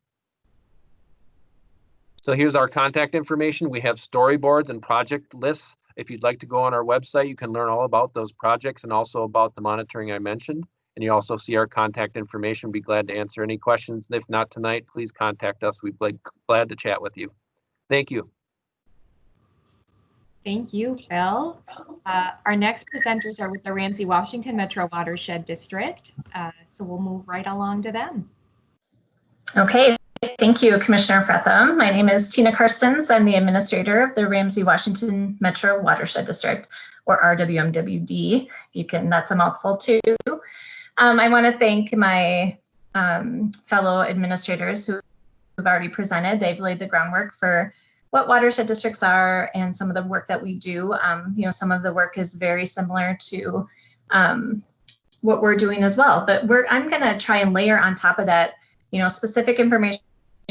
So here's our contact information. We have storyboards and project lists. If you'd like to go on our website, you can learn all about those projects and also about the monitoring I mentioned. And you also see our contact information. We'd be glad to answer any questions. If not tonight, please contact us. We'd be glad to chat with you. Thank you. Thank you, Phil. Our next presenters are with the Ramsey Washington Metro Watershed District. So we'll move right along to them. Okay, thank you, Commissioner Frethem. My name is Tina Karstens. I'm the administrator of the Ramsey Washington Metro Watershed District, or RWMWD. That's a mouthful too. I want to thank my fellow administrators who have already presented. They've laid the groundwork for what watershed districts are and some of the work that we do. Some of the work is very similar to what we're doing as well. But I'm going to try and layer on top of that, specific information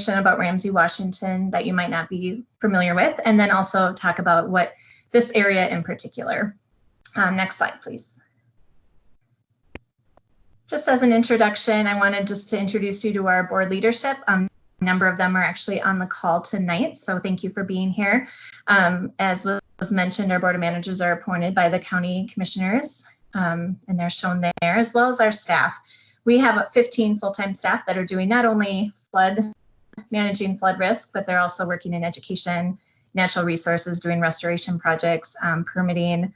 about Ramsey Washington that you might not be familiar with, and then also talk about what this area in particular. Next slide, please. Just as an introduction, I wanted just to introduce you to our board leadership. A number of them are actually on the call tonight, so thank you for being here. As was mentioned, our board of managers are appointed by the county commissioners, and they're shown there, as well as our staff. We have 15 full-time staff that are doing not only managing flood risk, but they're also working in education, natural resources, doing restoration projects, permitting,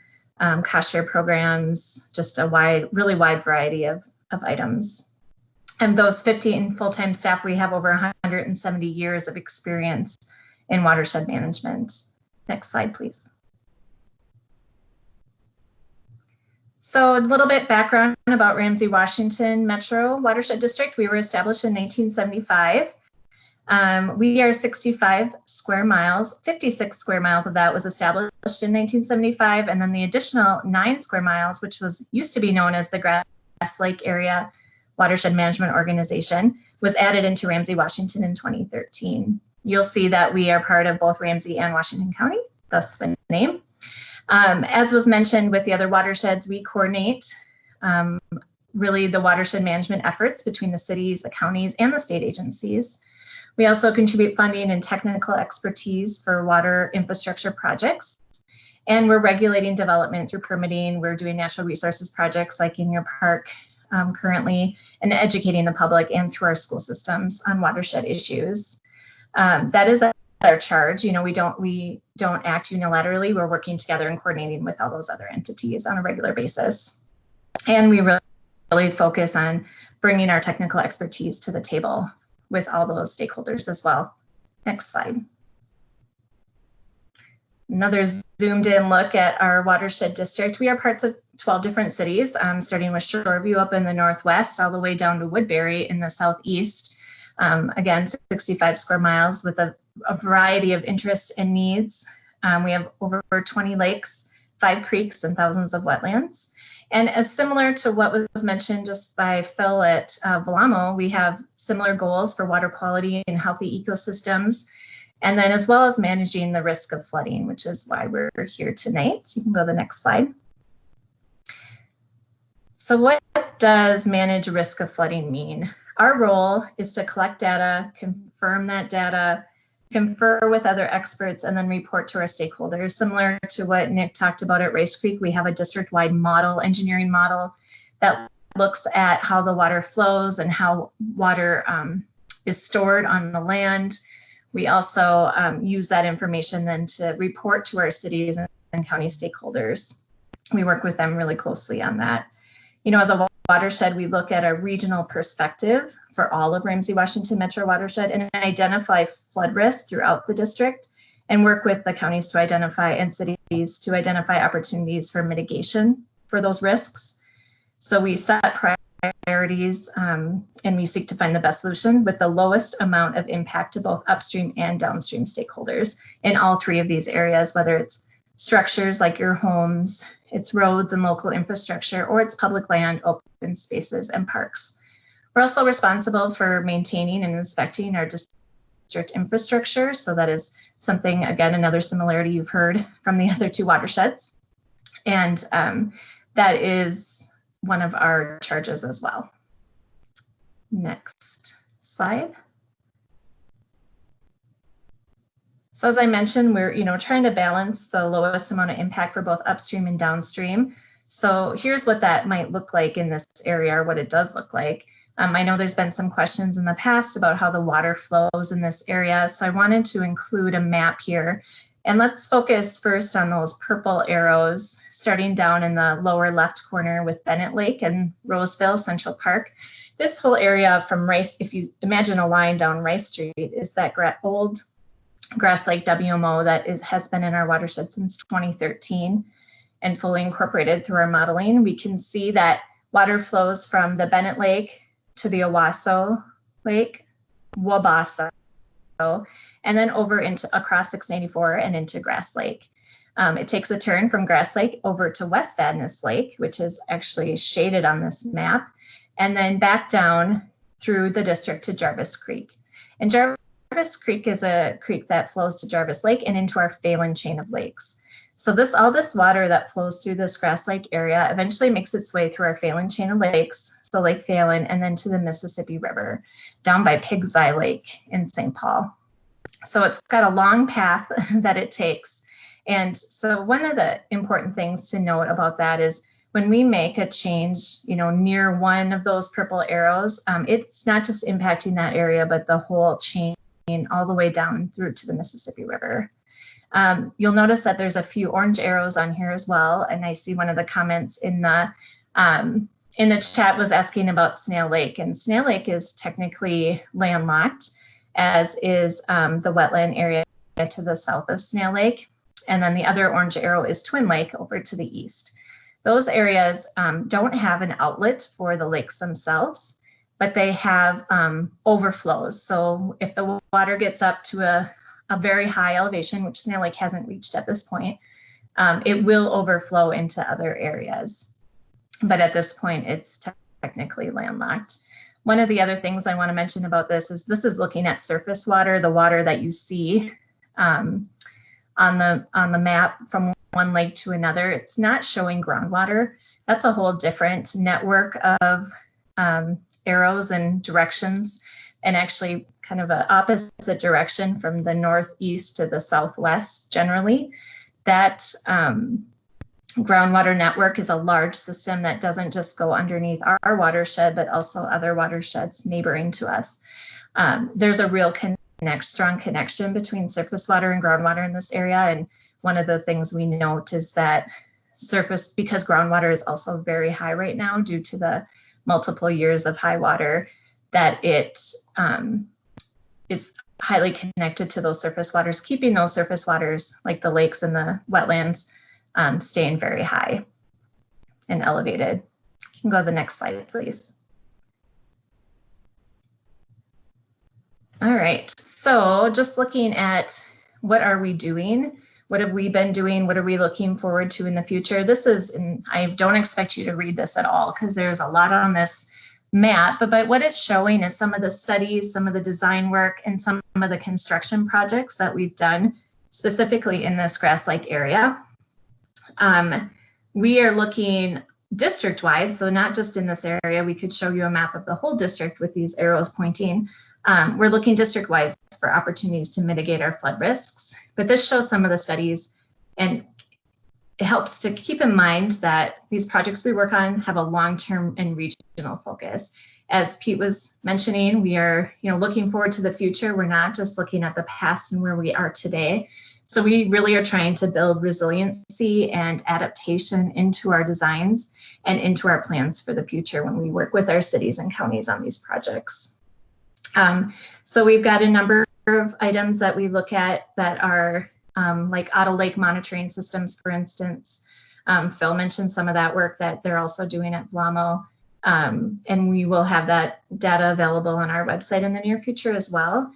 cost share programs, just a really wide variety of items. And those 15 full-time staff, we have over 170 years of experience in watershed management. Next slide, please. So a little bit background about Ramsey Washington Metro Watershed District. We were established in 1975. We are 65 square miles. 56 square miles of that was established in 1975, and then the additional 9 square miles, which used to be known as the Grass Lake Area Watershed Management Organization, was added into Ramsey Washington in 2013. You'll see that we are part of both Ramsey and Washington County, thus the name. As was mentioned with the other watersheds, we coordinate really the watershed management efforts between the cities, the counties, and the state agencies. We also contribute funding and technical expertise for water infrastructure projects. And we're regulating development through permitting. We're doing natural resources projects like in your park currently, and educating the public and through our school systems on watershed issues. That is our charge. We don't act unilaterally. We're working together and coordinating with all those other entities on a regular basis. And we really focus on bringing our technical expertise to the table with all those stakeholders as well. Next slide. Another zoomed in look at our watershed district. We are parts of 12 different cities, starting with Shoreview up in the northwest, all the way down to Woodbury in the southeast. Again, 65 square miles with a variety of interests and needs. We have over 20 lakes, 5 creeks, and thousands of wetlands. And as similar to what was mentioned just by Phil at Velamo, we have similar goals for water quality and healthy ecosystems, and then as well as managing the risk of flooding, which is why we're here tonight. So you can go to the next slide. So what does manage risk of flooding mean? Our role is to collect data, confirm that data, confer with other experts, and then report to our stakeholders. Similar to what Nick talked about at Rice Creek, we have a district-wide model, engineering model, that looks at how the water flows and how water is stored on the land. We also use that information then to report to our cities and county stakeholders. We work with them really closely on that. You know, as a watershed, we look at a regional perspective for all of Ramsey Washington Metro watershed and identify flood risk throughout the district and work with the counties to identify and cities to identify opportunities for mitigation for those risks. So we set priorities and we seek to find the best solution with the lowest amount of impact to both upstream and downstream stakeholders in all three of these areas, whether it's structures like your homes, it's roads and local infrastructure, or it's public land, open spaces, and parks. We're also responsible for maintaining and inspecting our district infrastructure. So that is something, again, another similarity you've heard from the other two watersheds. And that is one of our charges as well. Next slide. So as I mentioned, we're trying to balance the lowest amount of impact for both upstream and downstream. So here's what that might look like in this area, or what it does look like. I know there's been some questions in the past about how the water flows in this area. So I wanted to include a map here. And let's focus first on those purple arrows, starting down in the lower left corner with Bennett Lake and Roseville Central Park. This whole area from Rice, if you imagine a line down Rice Street, is that old Grass Lake WMO that has been in our watershed since 2013 and fully incorporated through our modeling. We can see that water flows from the Bennett Lake to the Owasso Lake, Wabasso, and then over across 694 and into Grass Lake. It takes a turn from Grass Lake over to West Vadnais Lake, which is actually shaded on this map, and then back down through the district to Jarvis Creek. And Jarvis Creek is a creek that flows to Jarvis Lake and into our Phelan chain of lakes. So all this water that flows through this Grass Lake area eventually makes its way through our Phelan chain of lakes, so Lake Phelan, and then to the Mississippi River, down by Pig's Eye Lake in St. Paul. So it's got a long path that it takes. And so one of the important things to note about that is when we make a change, near one of those purple arrows, it's not just impacting that area, but the whole chain all the way down through to the Mississippi River. You'll notice that there's a few orange arrows on here as well. And I see one of the comments in the chat was asking about Snail Lake, and Snail Lake is technically landlocked, as is the wetland area to the south of Snail Lake. And then the other orange arrow is Twin Lake over to the east. Those areas don't have an outlet for the lakes themselves, but they have overflows. So if the water gets up to a very high elevation, which Snail Lake hasn't reached at this point, it will overflow into other areas. But at this point, it's technically landlocked. One of the other things I want to mention about this is looking at surface water, the water that you see on the map from one lake to another. It's not showing groundwater. That's a whole different network of arrows and directions, and actually kind of an opposite direction from the northeast to the southwest generally. That groundwater network is a large system that doesn't just go underneath our watershed, but also other watersheds neighboring to us. There's a real strong connection between surface water and groundwater in this area. And one of the things we note is that because groundwater is also very high right now due to the multiple years of high water, that it is highly connected to those surface waters, keeping those surface waters like the lakes and the wetlands staying very high and elevated. You can go to the next slide, please. All right, so just looking at what are we doing? What have we been doing? What are we looking forward to in the future? And I don't expect you to read this at all because there's a lot on this map, but what it's showing is some of the studies, some of the design work, and some of the construction projects that we've done specifically in this Grass Lake area. We are looking district-wide, so not just in this area. We could show you a map of the whole district with these arrows pointing. We're looking district-wide for opportunities to mitigate our flood risks, but this shows some of the studies and it helps to keep in mind that these projects we work on have a long-term and regional focus. As Pete was mentioning, we are, looking forward to the future. We're not just looking at the past and where we are today. So we really are trying to build resiliency and adaptation into our designs and into our plans for the future when we work with our cities and counties on these projects. So we've got a number of items that we look at that are like Otter Lake monitoring systems, for instance. Phil mentioned some of that work that they're also doing at Blamo. And we will have that data available on our website in the near future as well,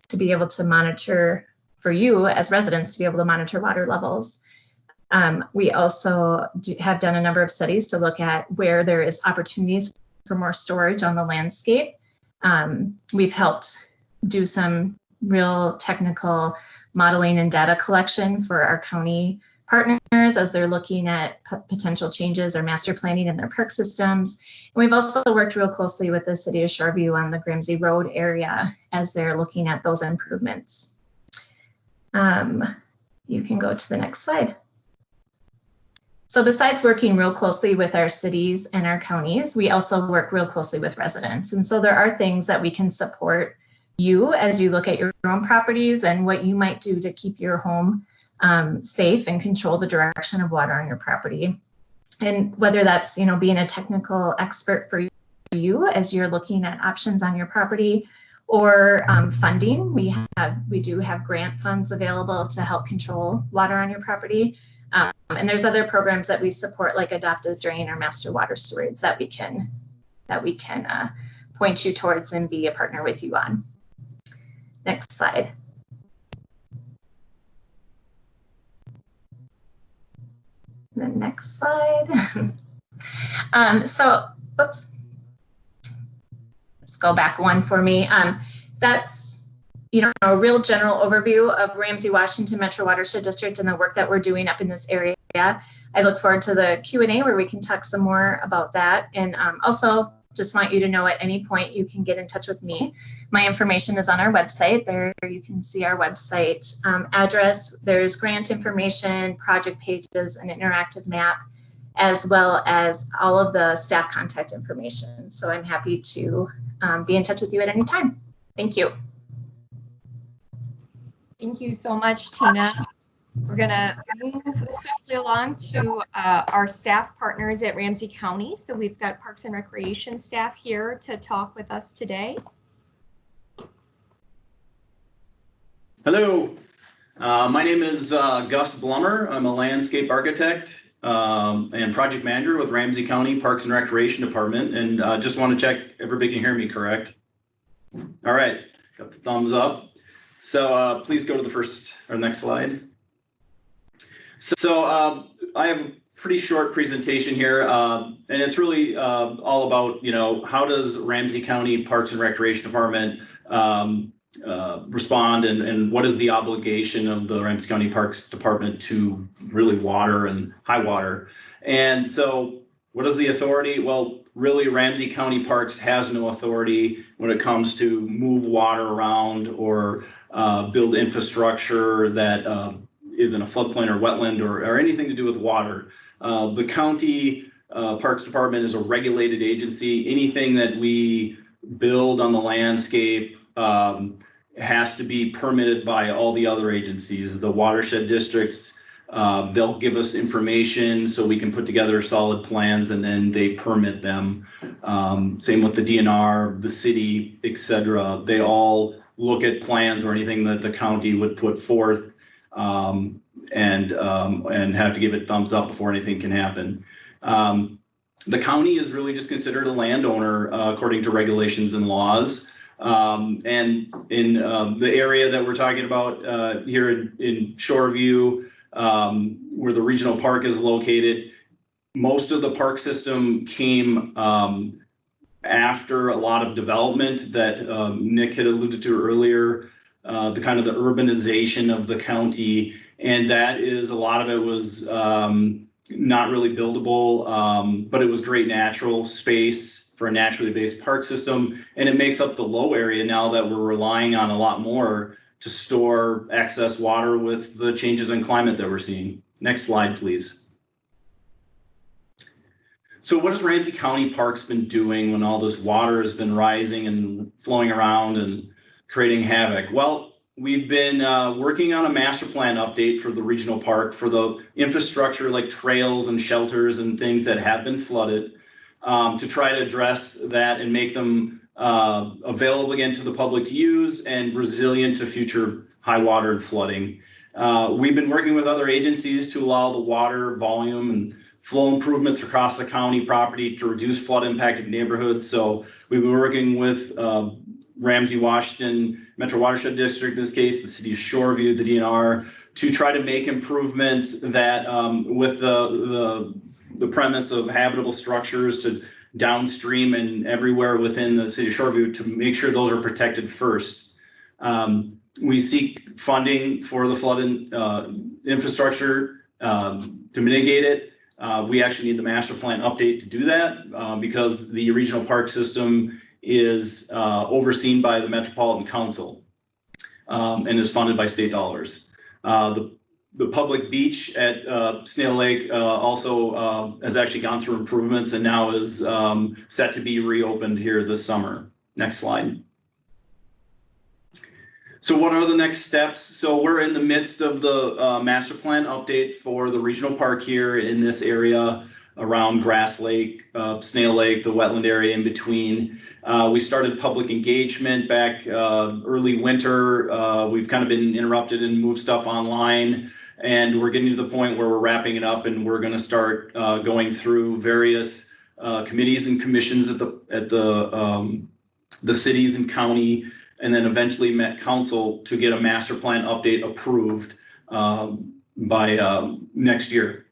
to be able to monitor, for you as residents, to be able to monitor water levels. We also have done a number of studies to look at where there is opportunities for more storage on the landscape. We've helped do some real technical modeling and data collection for our county partners as they're looking at potential changes or master planning in their park systems. And we've also worked real closely with the city of Shoreview on the Ramsey Road area as they're looking at those improvements. You can go to the next slide. So besides working real closely with our cities and our counties, we also work real closely with residents. And so there are things that we can support you as you look at your own properties and what you might do to keep your home safe and control the direction of water on your property. And whether that's, being a technical expert for you as you're looking at options on your property, or funding. We do have grant funds available to help control water on your property. And there's other programs that we support, like adaptive drain or master water stewards, that we can point you towards and be a partner with you on. Next slide. The next slide. Oops. Let's go back one for me. That's, a real general overview of Ramsey Washington Metro Watershed District and the work that we're doing up in this area. I look forward to the Q&A where we can talk some more about that. And also just want you to know at any point you can get in touch with me. My information is on our website. There you can see our website address. There's grant information, project pages, an interactive map, as well as all of the staff contact information. So I'm happy to be in touch with you at any time. Thank you. Thank you so much, Tina. We're going to move swiftly along to our staff partners at Ramsey County. So we've got Parks and Recreation staff here to talk with us today. Hello, my name is Gus Blummer. I'm a landscape architect and project manager with Ramsey County Parks and Recreation Department. And just want to check everybody can hear me correct. All right, got the thumbs up. So please go to the next slide. So I have a pretty short presentation here, and it's really all about, how does Ramsey County Parks and Recreation Department respond, and what is the obligation of the Ramsey County Parks Department to really water and high water. And so what is the authority? Well, really Ramsey County Parks has no authority when it comes to move water around or build infrastructure that is in a floodplain or wetland or anything to do with water. The county Parks Department is a regulated agency. Anything that we build on the landscape has to be permitted by all the other agencies. The watershed districts, they'll give us information so we can put together solid plans and then they permit them. Same with the DNR, the city, etc. They all look at plans or anything that the county would put forth and have to give it thumbs up before anything can happen. The county is really just considered a landowner according to regulations and laws. And in the area that we're talking about here in Shoreview, where the regional park is located, most of the park system came after a lot of development that Nick had alluded to earlier, the kind of the urbanization of the county. And that is, a lot of it was not really buildable, but it was great natural space for a naturally based park system. And it makes up the low area now that we're relying on a lot more to store excess water with the changes in climate that we're seeing. Next slide, please. So what has Ramsey County Parks been doing when all this water has been rising and flowing around and creating havoc? Well, we've been working on a master plan update for the regional park for the infrastructure like trails and shelters and things that have been flooded, to try to address that and make them available again to the public to use and resilient to future high water and flooding. We've been working with other agencies to allow the water volume and flow improvements across the county property to reduce flood impacted neighborhoods. So we've been working with Ramsey Washington Metro Watershed District, in this case, the city of Shoreview, the DNR, to try to make improvements that with the premise of habitable structures to downstream and everywhere within the city of Shoreview to make sure those are protected first. We seek funding for the flood infrastructure to mitigate it. We actually need the master plan update to do that because the regional park system is overseen by the Metropolitan Council and is funded by state dollars. The public beach at Snail Lake also has actually gone through improvements and now is set to be reopened here this summer. Next slide. So what are the next steps? So we're in the midst of the master plan update for the regional park here in this area around Grass Lake, Snail Lake, the wetland area in between. We started public engagement back early winter. We've kind of been interrupted and moved stuff online, and we're getting to the point where we're wrapping it up and we're going to start going through various committees and commissions at the cities and county, and then eventually Met Council to get a master plan update approved by next year.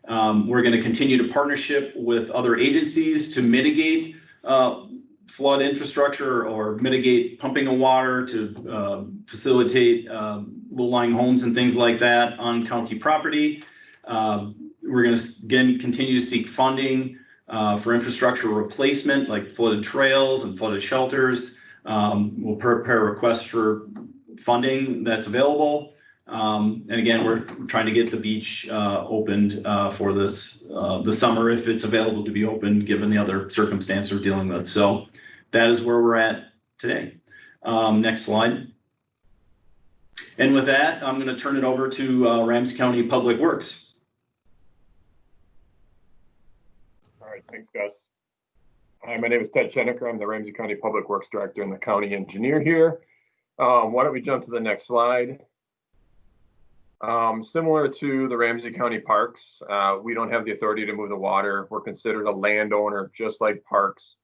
We're going to continue to partnership with other agencies to mitigate flood infrastructure or mitigate pumping of water to facilitate low-lying homes and things like that on county property. We're going to again continue to seek funding for infrastructure replacement like flooded trails and flooded shelters. We'll prepare requests for funding that's available. And again, we're trying to get the beach opened for this the summer if it's available to be opened given the other circumstances we're dealing with. So that is where we're at today. Next slide. And with that, I'm going to turn it over to Ramsey County Public Works. All right, thanks, Gus. Hi, my name is Ted Cheneker. I'm the Ramsey County Public Works Director and the county engineer here. Why don't we jump to the next slide? Similar to the Ramsey County Parks, we don't have the authority to move the water. We're considered a landowner, just like parks.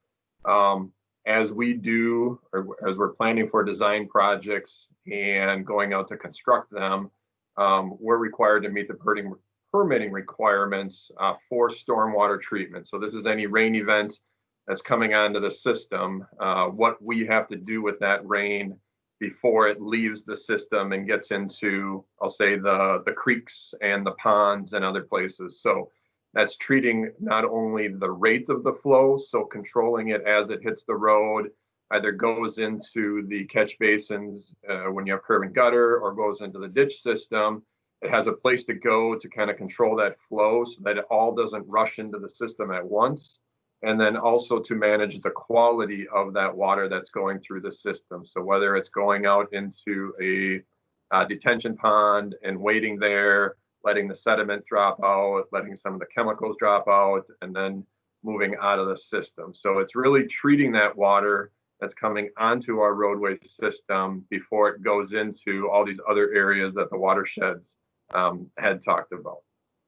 As we do, or as we're planning for design projects and going out to construct them, we're required to meet the permitting requirements for stormwater treatment. So this is any rain event that's coming onto the system, what we have to do with that rain before it leaves the system and gets into, I'll say, the creeks and the ponds and other places. So that's treating not only the rate of the flow, so controlling it as it hits the road, either goes into the catch basins when you have curb and gutter or goes into the ditch system. It has a place to go to kind of control that flow so that it all doesn't rush into the system at once. And then also to manage the quality of that water that's going through the system. So whether it's going out into a detention pond and waiting there, letting the sediment drop out, letting some of the chemicals drop out, and then moving out of the system. So it's really treating that water that's coming onto our roadway system before it goes into all these other areas that the watersheds had talked about.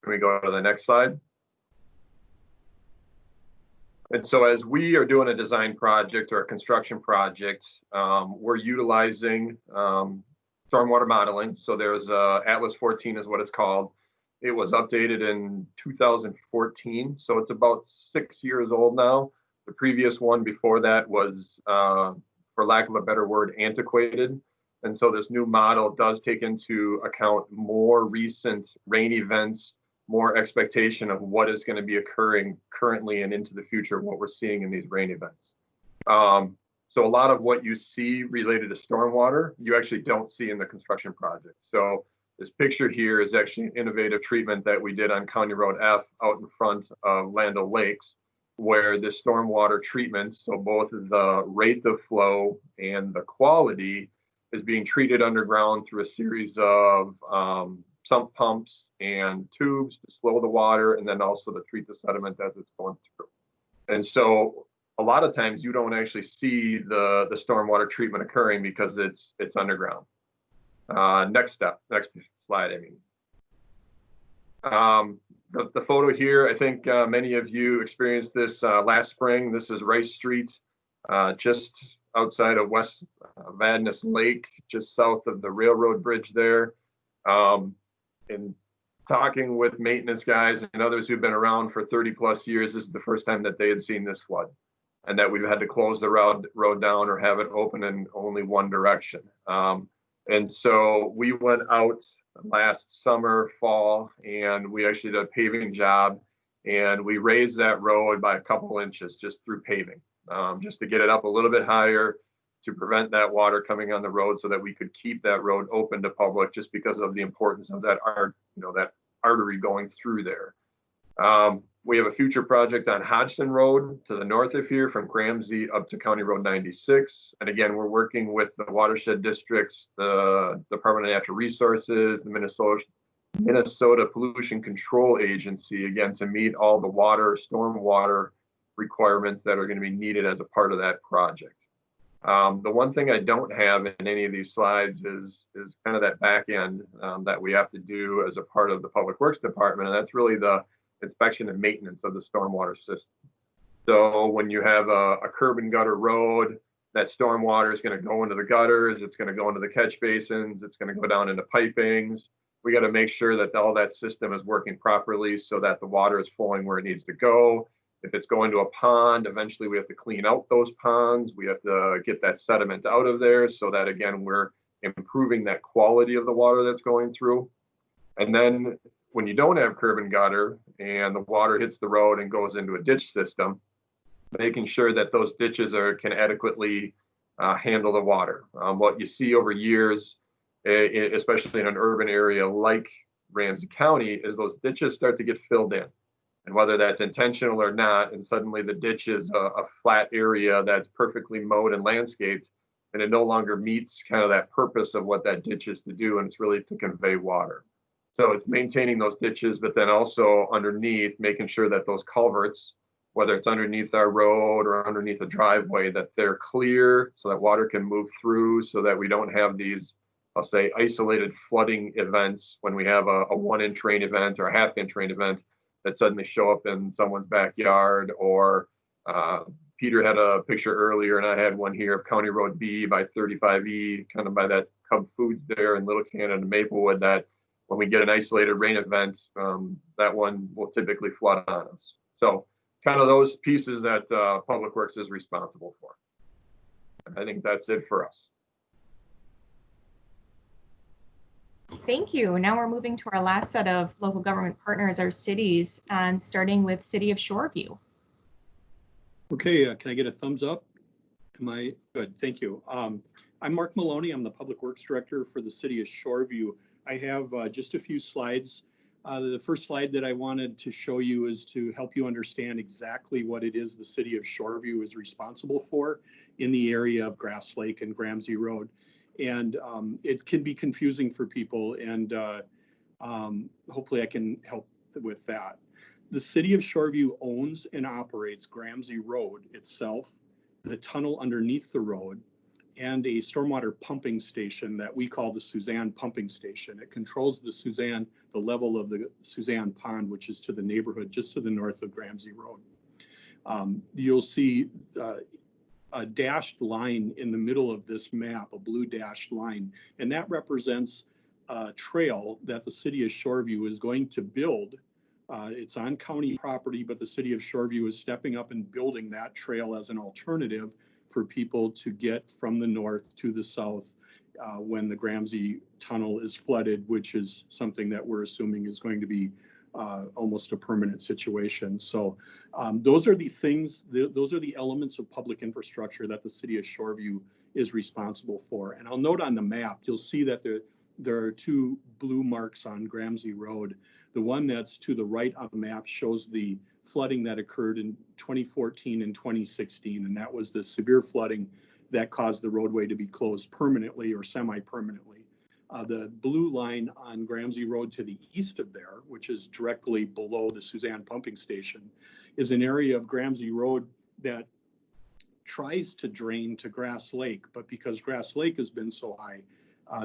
Can we go to the next slide? And so as we are doing a design project or a construction project, we're utilizing stormwater modeling. So there's Atlas 14 is what it's called. It was updated in 2014. So it's about 6 years old now. The previous one before that was, for lack of a better word, antiquated. And so this new model does take into account more recent rain events, more expectation of what is going to be occurring currently and into the future, what we're seeing in these rain events. So a lot of what you see related to stormwater, you actually don't see in the construction project. So this picture here is actually an innovative treatment that we did on County Road F out in front of Land O'Lakes. where the stormwater treatment, so both the rate of flow and the quality, is being treated underground through a series of sump pumps and tubes to slow the water, and then also to treat the sediment as it's going through. And so a lot of times you don't actually see the stormwater treatment occurring because it's underground. Next slide, I mean. The photo here, I think many of you experienced this last spring. This is Rice Street, just outside of West Vadnais Lake, just south of the railroad bridge there. And talking with maintenance guys and others who've been around for 30 plus years, this is the first time that they had seen this flood, and that we've had to close the road down or have it open in only one direction. And so we went out last summer, fall, and we actually did a paving job, and we raised that road by a couple inches just through paving, just to get it up a little bit higher, to prevent that water coming on the road, so that we could keep that road open to public, just because of the importance of that that artery going through there. We have a future project on Hodgson Road to the north of here, from Ramsey up to County Road 96. And again, we're working with the watershed districts, the Department of Natural Resources, the Minnesota Pollution Control Agency, again, to meet all the stormwater requirements that are going to be needed as a part of that project. The one thing I don't have in any of these slides is kind of that back end that we have to do as a part of the Public Works Department, and that's really the inspection and maintenance of the stormwater system. So when you have a curb and gutter road, that stormwater is going to go into the gutters, it's going to go into the catch basins, it's going to go down into pipings. We got to make sure that all that system is working properly so that the water is flowing where it needs to go. If it's going to a pond, eventually we have to clean out those ponds. We have to get that sediment out of there so that, again, we're improving that quality of the water that's going through. And then when you don't have curb and gutter and the water hits the road and goes into a ditch system, making sure that those ditches can adequately handle the water. What you see over years, especially in an urban area like Ramsey County, is those ditches start to get filled in. And whether that's intentional or not, and suddenly the ditch is a flat area that's perfectly mowed and landscaped, and it no longer meets kind of that purpose of what that ditch is to do, and it's really to convey water. So it's maintaining those ditches, but then also underneath, making sure that those culverts, whether it's underneath our road or underneath a driveway, that they're clear so that water can move through, so that we don't have these, I'll say, isolated flooding events when we have a 1-inch rain event or a half-inch rain event that suddenly show up in someone's backyard. Or Peter had a picture earlier, and I had one here of County Road B by 35E, kind of by that Cub Foods there in Little Cannon and Maplewood, that when we get an isolated rain event, that one will typically flood on us. So kind of those pieces that Public Works is responsible for. I think that's it for us. Thank you. Now we're moving to our last set of local government partners, our cities, and starting with City of Shoreview. Okay, can I get a thumbs up? Am I good? Thank you. I'm Mark Maloney. I'm the Public Works Director for the City of Shoreview. I have just a few slides. The first slide that I wanted to show you is to help you understand exactly what it is the City of Shoreview is responsible for in the area of Grass Lake and Ramsey Road. And it can be confusing for people, and hopefully I can help with that. The City of Shoreview owns and operates Ramsey Road itself, the tunnel underneath the road, and a stormwater pumping station that we call the Suzanne Pumping Station. It controls the level of the Suzanne Pond, which is to the neighborhood just to the north of Ramsey Road. You'll see a dashed line in the middle of this map, a blue dashed line, and that represents a trail that the City of Shoreview is going to build. It's on county property, but the City of Shoreview is stepping up and building that trail as an alternative for people to get from the north to the south when the Ramsey Tunnel is flooded, which is something that we're assuming is going to be almost a permanent situation. So those are the things, those are the elements of public infrastructure that the City of Shoreview is responsible for. And I'll note on the map, you'll see that there are two blue marks on Ramsey Road. The one that's to the right on the map shows the flooding that occurred in 2014 and 2016, and that was the severe flooding that caused the roadway to be closed permanently or semi-permanently. The blue line on Ramsey Road to the east of there, which is directly below the Suzanne pumping station, is an area of Ramsey Road that tries to drain to Grass Lake, but because Grass Lake has been so high,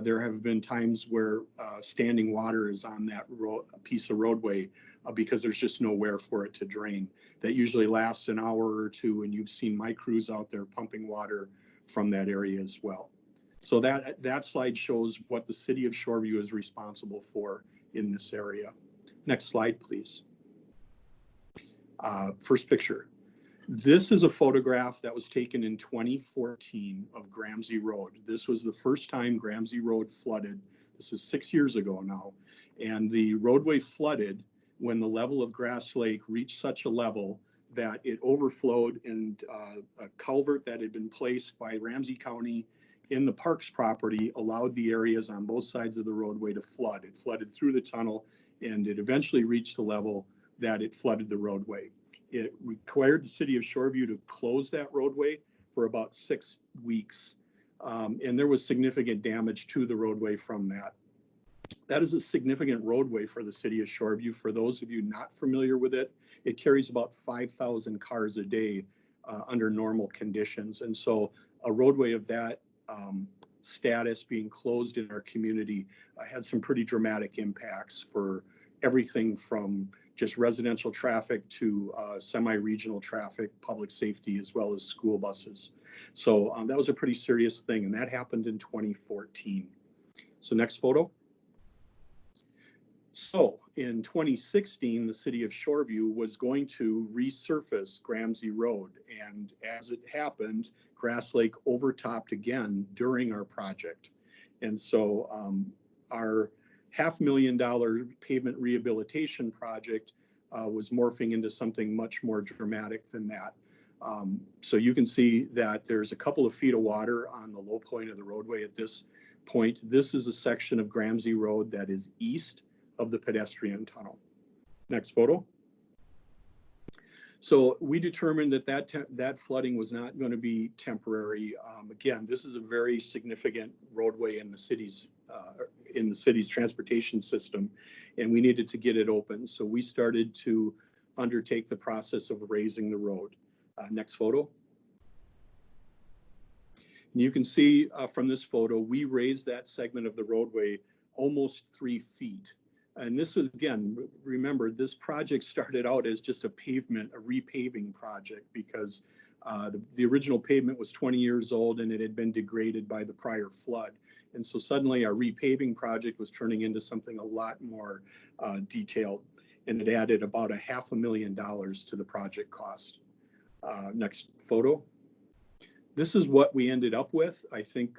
there have been times where standing water is on that piece of roadway because there's just nowhere for it to drain. That usually lasts an hour or two, and you've seen my crews out there pumping water from that area as well. So that slide shows what the city of Shoreview is responsible for in this area. Next slide, please. First picture. This is a photograph that was taken in 2014 of Ramsey Road. This was the first time Ramsey Road flooded. This is 6 years ago now. And the roadway flooded when the level of Grass Lake reached such a level that it overflowed, and a culvert that had been placed by Ramsey County in the parks property allowed the areas on both sides of the roadway to flood. It flooded through the tunnel, and it eventually reached a level that it flooded the roadway. It required the city of Shoreview to close that roadway for about 6 weeks. And there was significant damage to the roadway from that. That is a significant roadway for the city of Shoreview. For those of you not familiar with it, it carries about 5,000 cars a day under normal conditions. And so a roadway of that status being closed in our community had some pretty dramatic impacts for everything from just residential traffic to semi-regional traffic, public safety, as well as school buses. So that was a pretty serious thing, and that happened in 2014. So next photo. So in 2016, the city of Shoreview was going to resurface Ramsey Road, and as it happened, Grass Lake overtopped again during our project. And so our $500,000 pavement rehabilitation project was morphing into something much more dramatic than that. So you can see that there's a couple of feet of water on the low point of the roadway at this point. This is a section of Ramsey Road that is east of the pedestrian tunnel. Next photo. So we determined that that flooding was not going to be temporary. Again, this is a very significant roadway in the city's transportation system, and we needed to get it open. So we started to undertake the process of raising the road. Next photo. And you can see from this photo, we raised that segment of the roadway almost 3 feet. And this was, again, remember, this project started out as just a repaving project, because the original pavement was 20 years old and it had been degraded by the prior flood. And so suddenly our repaving project was turning into something a lot more detailed, and it added about $500,000 to the project cost. Next photo. This is what we ended up with. I think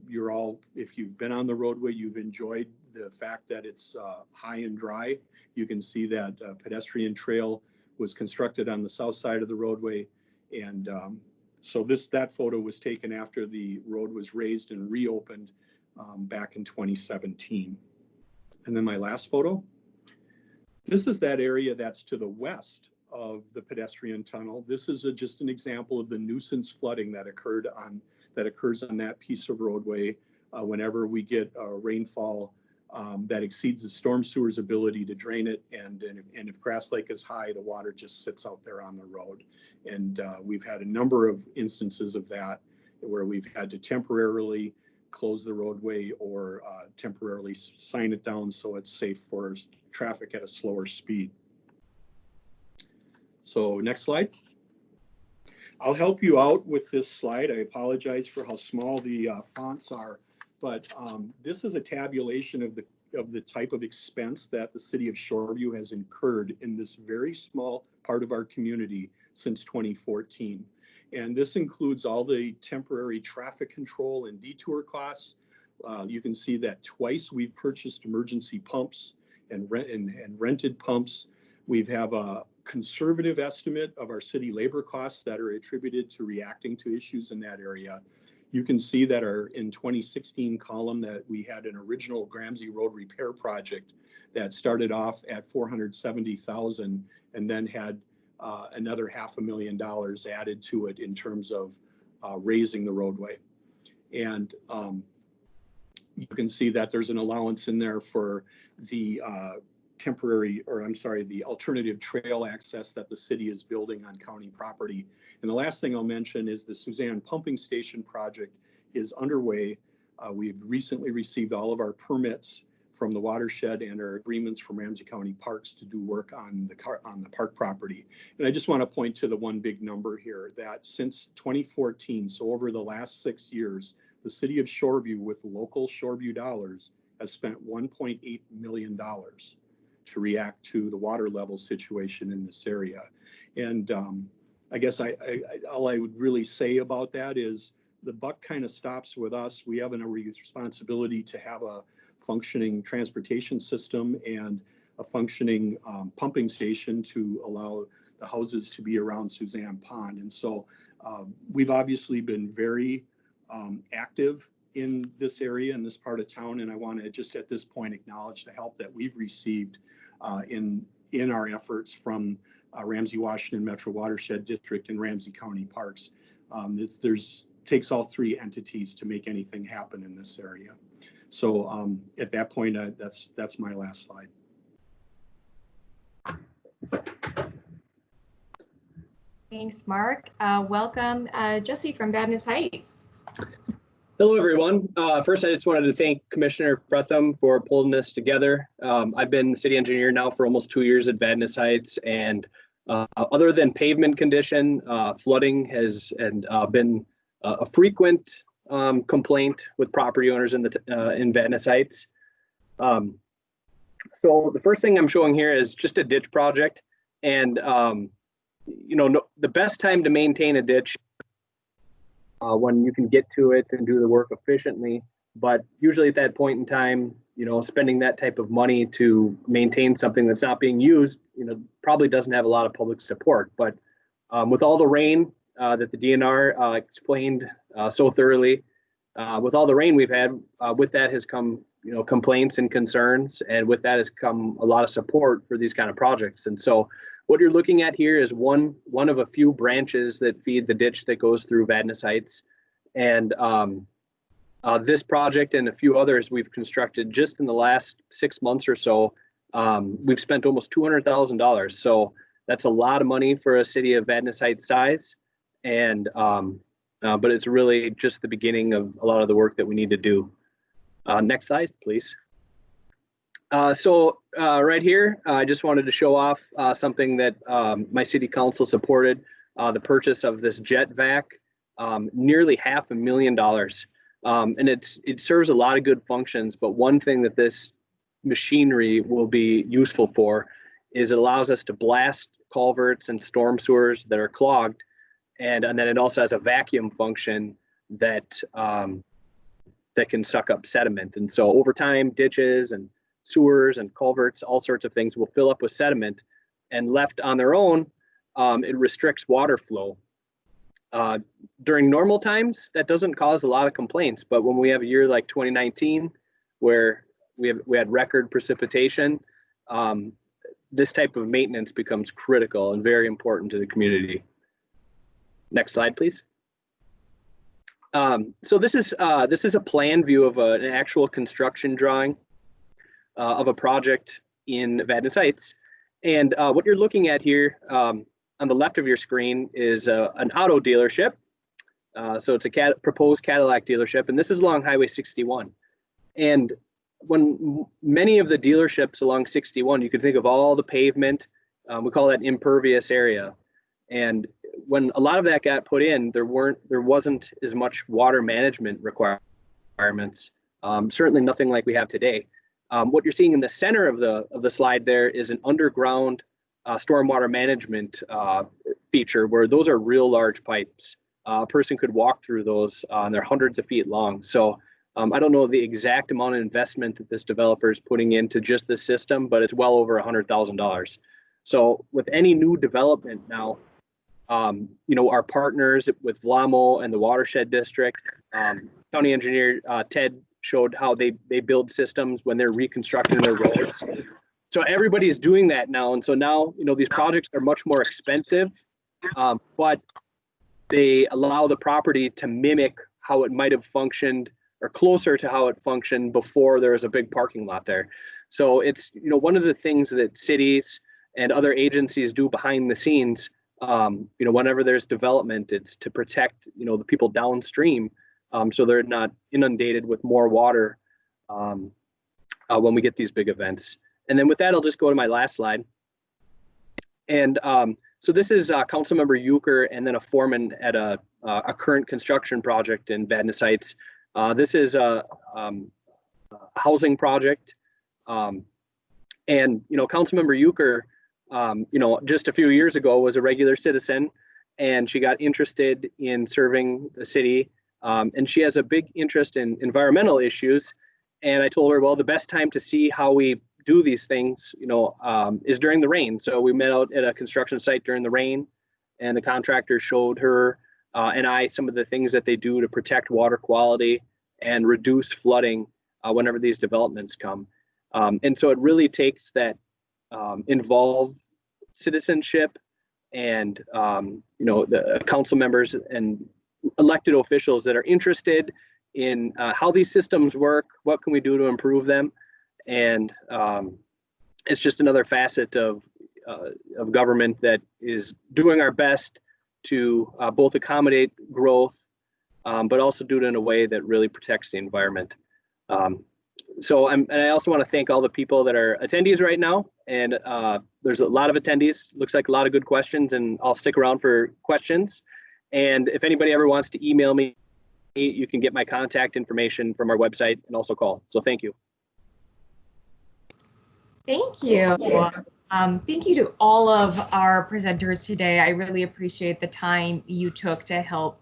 you're all, if you've been on the roadway, you've enjoyed the fact that it's high and dry. You can see that pedestrian trail was constructed on the south side of the roadway. And so that photo was taken after the road was raised and reopened back in 2017. And then my last photo. This is that area that's to the west of the pedestrian tunnel. This is just an example of the nuisance flooding that occurs on that piece of roadway whenever we get rainfall that exceeds the storm sewer's ability to drain it. And if Grass Lake is high, the water just sits out there on the road. And we've had a number of instances of that where we've had to temporarily close the roadway or temporarily sign it down so it's safe for traffic at a slower speed. So next slide. I'll help you out with this slide. I apologize for how small the fonts are, but this is a tabulation of the type of expense that the city of Shoreview has incurred in this very small part of our community since 2014. And this includes all the temporary traffic control and detour costs. You can see that twice we've purchased emergency pumps and rented pumps. We have a conservative estimate of our city labor costs that are attributed to reacting to issues in that area. You can see that in 2016 column that we had an original Ramsey Road repair project that started off at $470,000 and then had another $500,000 added to it in terms of raising the roadway. And you can see that there's an allowance in there for the the alternative trail access that the city is building on county property. And the last thing I'll mention is the Suzanne Pumping Station project is underway. We've recently received all of our permits from the watershed and our agreements from Ramsey County Parks to do work on the park property. And I just want to point to the one big number here that since 2014, so over the last 6 years, the city of Shoreview with local Shoreview dollars has spent $1.8 million to react to the water level situation in this area. And I guess all I would really say about that is the buck kind of stops with us. We have a responsibility to have a functioning transportation system and a functioning pumping station to allow the houses to be around Suzanne Pond. And so we've obviously been very active in this area, in this part of town. And I want to just at this point acknowledge the help that we've received in our efforts from Ramsey Washington Metro Watershed District and Ramsey County Parks. Takes all three entities to make anything happen in this area. So at that point, that's my last slide. Thanks, Mark. Welcome, Jesse from Vadnais Heights. Hello, everyone. First, I just wanted to thank Commissioner Frethem for pulling this together. I've been city engineer now for almost 2 years at Vadnais Heights, and other than pavement condition, flooding has been a frequent complaint with property owners in Vadnais Heights. So the first thing I'm showing here is just a ditch project, and the best time to maintain a ditch when you can get to it and do the work efficiently. But usually at that point in time, spending that type of money to maintain something that's not being used, probably doesn't have a lot of public support. But with all the rain that the DNR explained so thoroughly, with all the rain we've had, with that has come, complaints and concerns, and with that has come a lot of support for these kind of projects. And so what you're looking at here is one of a few branches that feed the ditch that goes through Vadnais Heights. And this project and a few others we've constructed just in the last 6 months or so, we've spent almost $200,000. So that's a lot of money for a city of Vadnais Heights size. And but it's really just the beginning of a lot of the work that we need to do. Next slide, please. So right here, I just wanted to show off something that my city council supported, the purchase of this jet vac, nearly $500,000. And it serves a lot of good functions, but one thing that this machinery will be useful for is it allows us to blast culverts and storm sewers that are clogged. And then it also has a vacuum function that that can suck up sediment. And so over time, ditches and sewers and culverts, all sorts of things will fill up with sediment, and left on their own, it restricts water flow. During normal times, that doesn't cause a lot of complaints, but when we have a year like 2019, where we had record precipitation, this type of maintenance becomes critical and very important to the community. Next slide, please. So this is a plan view of an actual construction drawing of a project in Vadnais Heights. And what you're looking at here on the left of your screen is an auto dealership. So it's a proposed Cadillac dealership, and this is along Highway 61. And when many of the dealerships along 61, you can think of all the pavement, we call that impervious area. And when a lot of that got put in, there wasn't as much water management requirements. Certainly nothing like we have today. What you're seeing in the center of the slide there is an underground stormwater management feature, where those are real large pipes. A person could walk through those, and they're hundreds of feet long. So I don't know the exact amount of investment that this developer is putting into just this system, but it's well over $100,000. So with any new development now, our partners with Vlamo and the Watershed District, County Engineer Ted showed how they build systems when they're reconstructing their roads. So everybody's doing that now. And so now, these projects are much more expensive, but they allow the property to mimic how it might have functioned or closer to how it functioned before there was a big parking lot there. So it's, one of the things that cities and other agencies do behind the scenes, whenever there's development, it's to protect, the people downstream, so they're not inundated with more water when we get these big events. And then with that, I'll just go to my last slide. And so this is Councilmember Euchre and then a foreman at a current construction project in Vadnais Heights. This is a housing project. And, Councilmember Euchre, just a few years ago was a regular citizen, and she got interested in serving the city. And she has a big interest in environmental issues. And I told her, well, the best time to see how we do these things, is during the rain. So we met out at a construction site during the rain, and the contractor showed her and I some of the things that they do to protect water quality and reduce flooding whenever these developments come. And so it really takes that involved citizenship and, the council members and elected officials that are interested in how these systems work, what can we do to improve them. And it's just another facet of government that is doing our best to both accommodate growth, but also do it in a way that really protects the environment. And I also want to thank all the people that are attendees right now. And there's a lot of attendees. Looks like a lot of good questions, and I'll stick around for questions. And if anybody ever wants to email me, you can get my contact information from our website and also call. So thank you. Thank you. Thank you to all of our presenters today. I really appreciate the time you took to help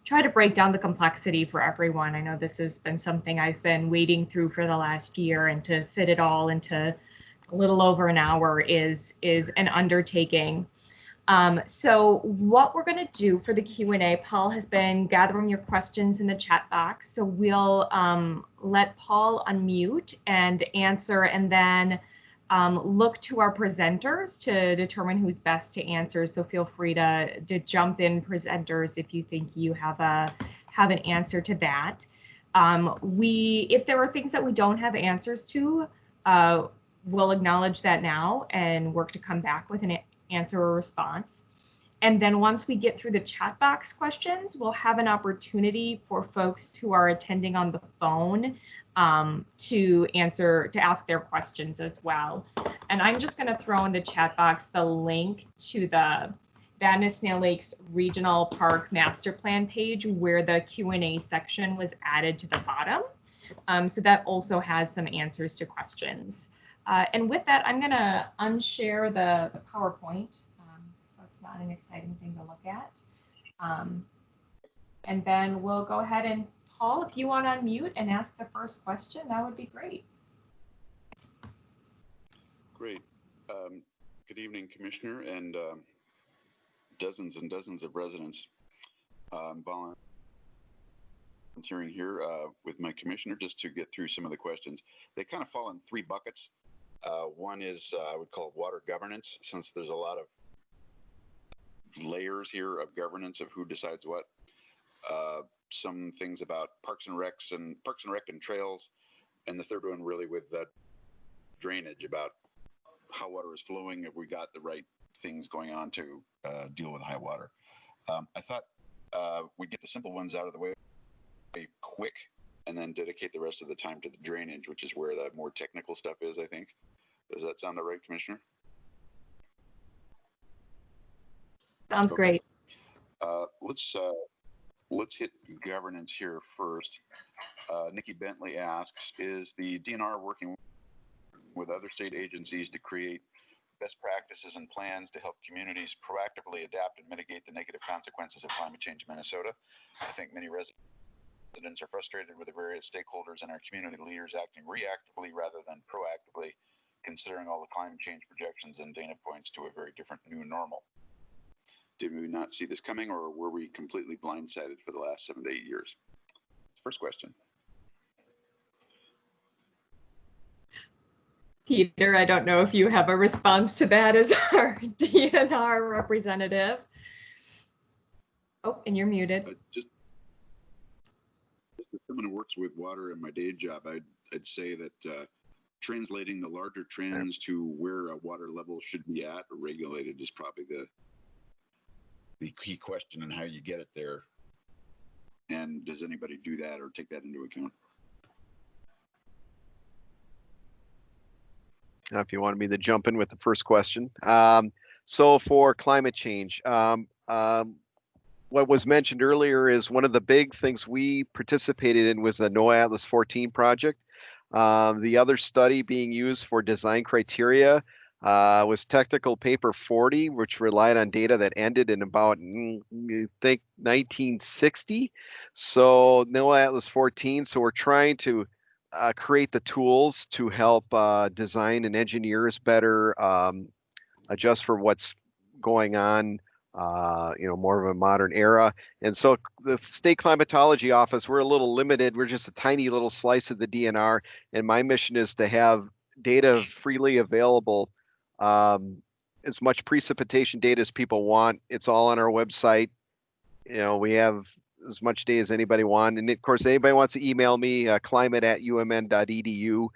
try to break down the complexity for everyone. I know this has been something I've been wading through for the last year, and to fit it all into a little over an hour is an undertaking. So what we're going to do for the Q&A, Paul has been gathering your questions in the chat box. So we'll let Paul unmute and answer, and then look to our presenters to determine who's best to answer. So feel free to jump in, presenters, if you think you have an answer to that. If there are things that we don't have answers to, we'll acknowledge that now and work to come back with an answer or response. And then once we get through the chat box questions, we'll have an opportunity for folks who are attending on the phone to ask their questions as well. And I'm just going to throw in the chat box the link to the Vadnais Lakes Regional Park Master Plan page, where the Q&A section was added to the bottom. So that also has some answers to questions. And with that, I'm going to unshare the PowerPoint. That's not an exciting thing to look at. And then we'll go ahead and, Paul, if you want to unmute and ask the first question, that would be great. Great. Good evening, Commissioner, and dozens and dozens of residents. Volunteering here with my commissioner just to get through some of the questions. They kind of fall in three buckets. One is I would call it water governance, since there's a lot of layers here of governance of who decides what. Some things about parks and rec and trails, and the third one really with the drainage, about how water is flowing, if we got the right things going on to deal with high water. I thought we'd get the simple ones out of the way quick, and then dedicate the rest of the time to the drainage, which is where the more technical stuff is, I think. Does that sound all right, Commissioner? Sounds great. Let's hit governance here first. Nikki Bentley asks, is the DNR working with other state agencies to create best practices and plans to help communities proactively adapt and mitigate the negative consequences of climate change in Minnesota? I think many residents are frustrated with the various stakeholders and our community leaders acting reactively rather than proactively, considering all the climate change projections and data points to a very different new normal. Did we not see this coming, or were we completely blindsided for the last 7 to 8 years? First question. Peter, I don't know if you have a response to that as our DNR representative. Oh, and you're muted. Just as someone who works with water in my day job, I'd say that translating the larger trends to where a water level should be at or regulated is probably the key question, and how you get it there. And does anybody do that or take that into account? If you wanted me to jump in with the first question. So for climate change, what was mentioned earlier is one of the big things we participated in was the NOAA Atlas 14 project. The other study being used for design criteria was technical paper 40, which relied on data that ended in about, I think, 1960. So NOAA Atlas 14. So we're trying to create the tools to help design and engineers better adjust for what's going on, more of a modern era. And so the state climatology office, we're a little limited. We're just a tiny little slice of the DNR. And my mission is to have data freely available, as much precipitation data as people want. It's all on our website. We have as much data as anybody wants. And of course, anybody wants to email me, climate@umn.edu.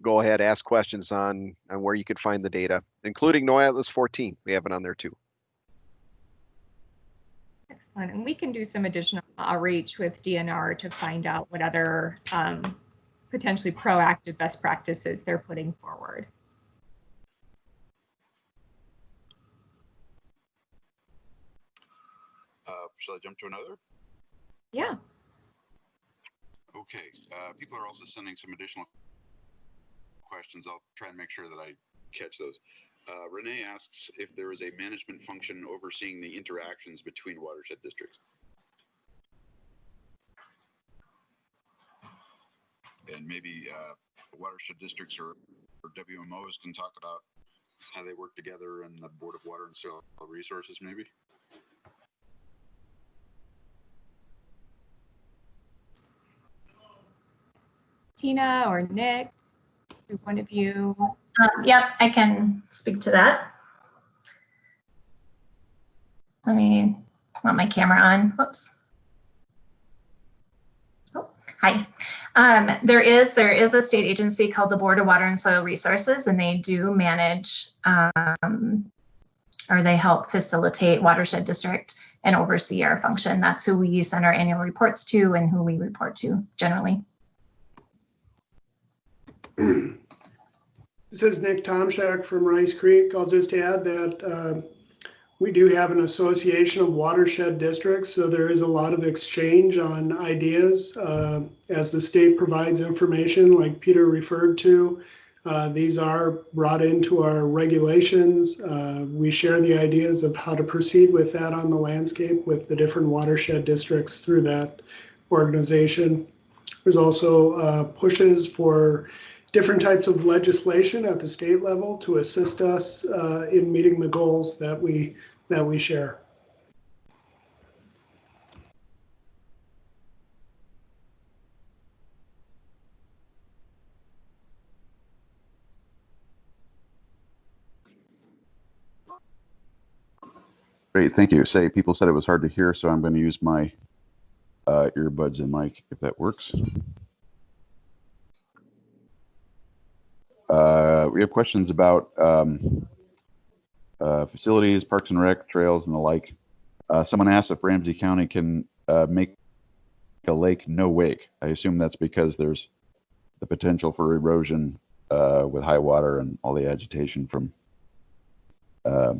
Go ahead, ask questions on where you could find the data, including NOAA Atlas 14. We have it on there too. Excellent. And we can do some additional outreach with DNR to find out what other potentially proactive best practices they're putting forward. Shall I jump to another? Yeah. Okay. People are also sending some additional questions. I'll try and make sure that I catch those. Renee asks if there is a management function overseeing the interactions between watershed districts. And maybe watershed districts or WMOs can talk about how they work together, and the Board of Water and Soil Resources maybe. Tina or Nick, one of you. Yep, I can speak to that. Let me want my camera on. Whoops. Oh, hi. There is a state agency called the Board of Water and Soil Resources, and they do manage or they help facilitate watershed district and oversee our function. That's who we send our annual reports to and who we report to generally. This is Nick Tomczak from Rice Creek. I'll just add that we do have an association of watershed districts, so there is a lot of exchange on ideas as the state provides information like Peter referred to. These are brought into our regulations. We share the ideas of how to proceed with that on the landscape with the different watershed districts through that organization. There's also pushes for different types of legislation at the state level to assist us in meeting the goals that we share. Great, thank you. People said it was hard to hear, so I'm going to use my earbuds and mic if that works. We have questions about facilities, parks and rec, trails, and the like. Someone asked if Ramsey County can make a lake no wake. I assume that's because there's the potential for erosion with high water and all the agitation from a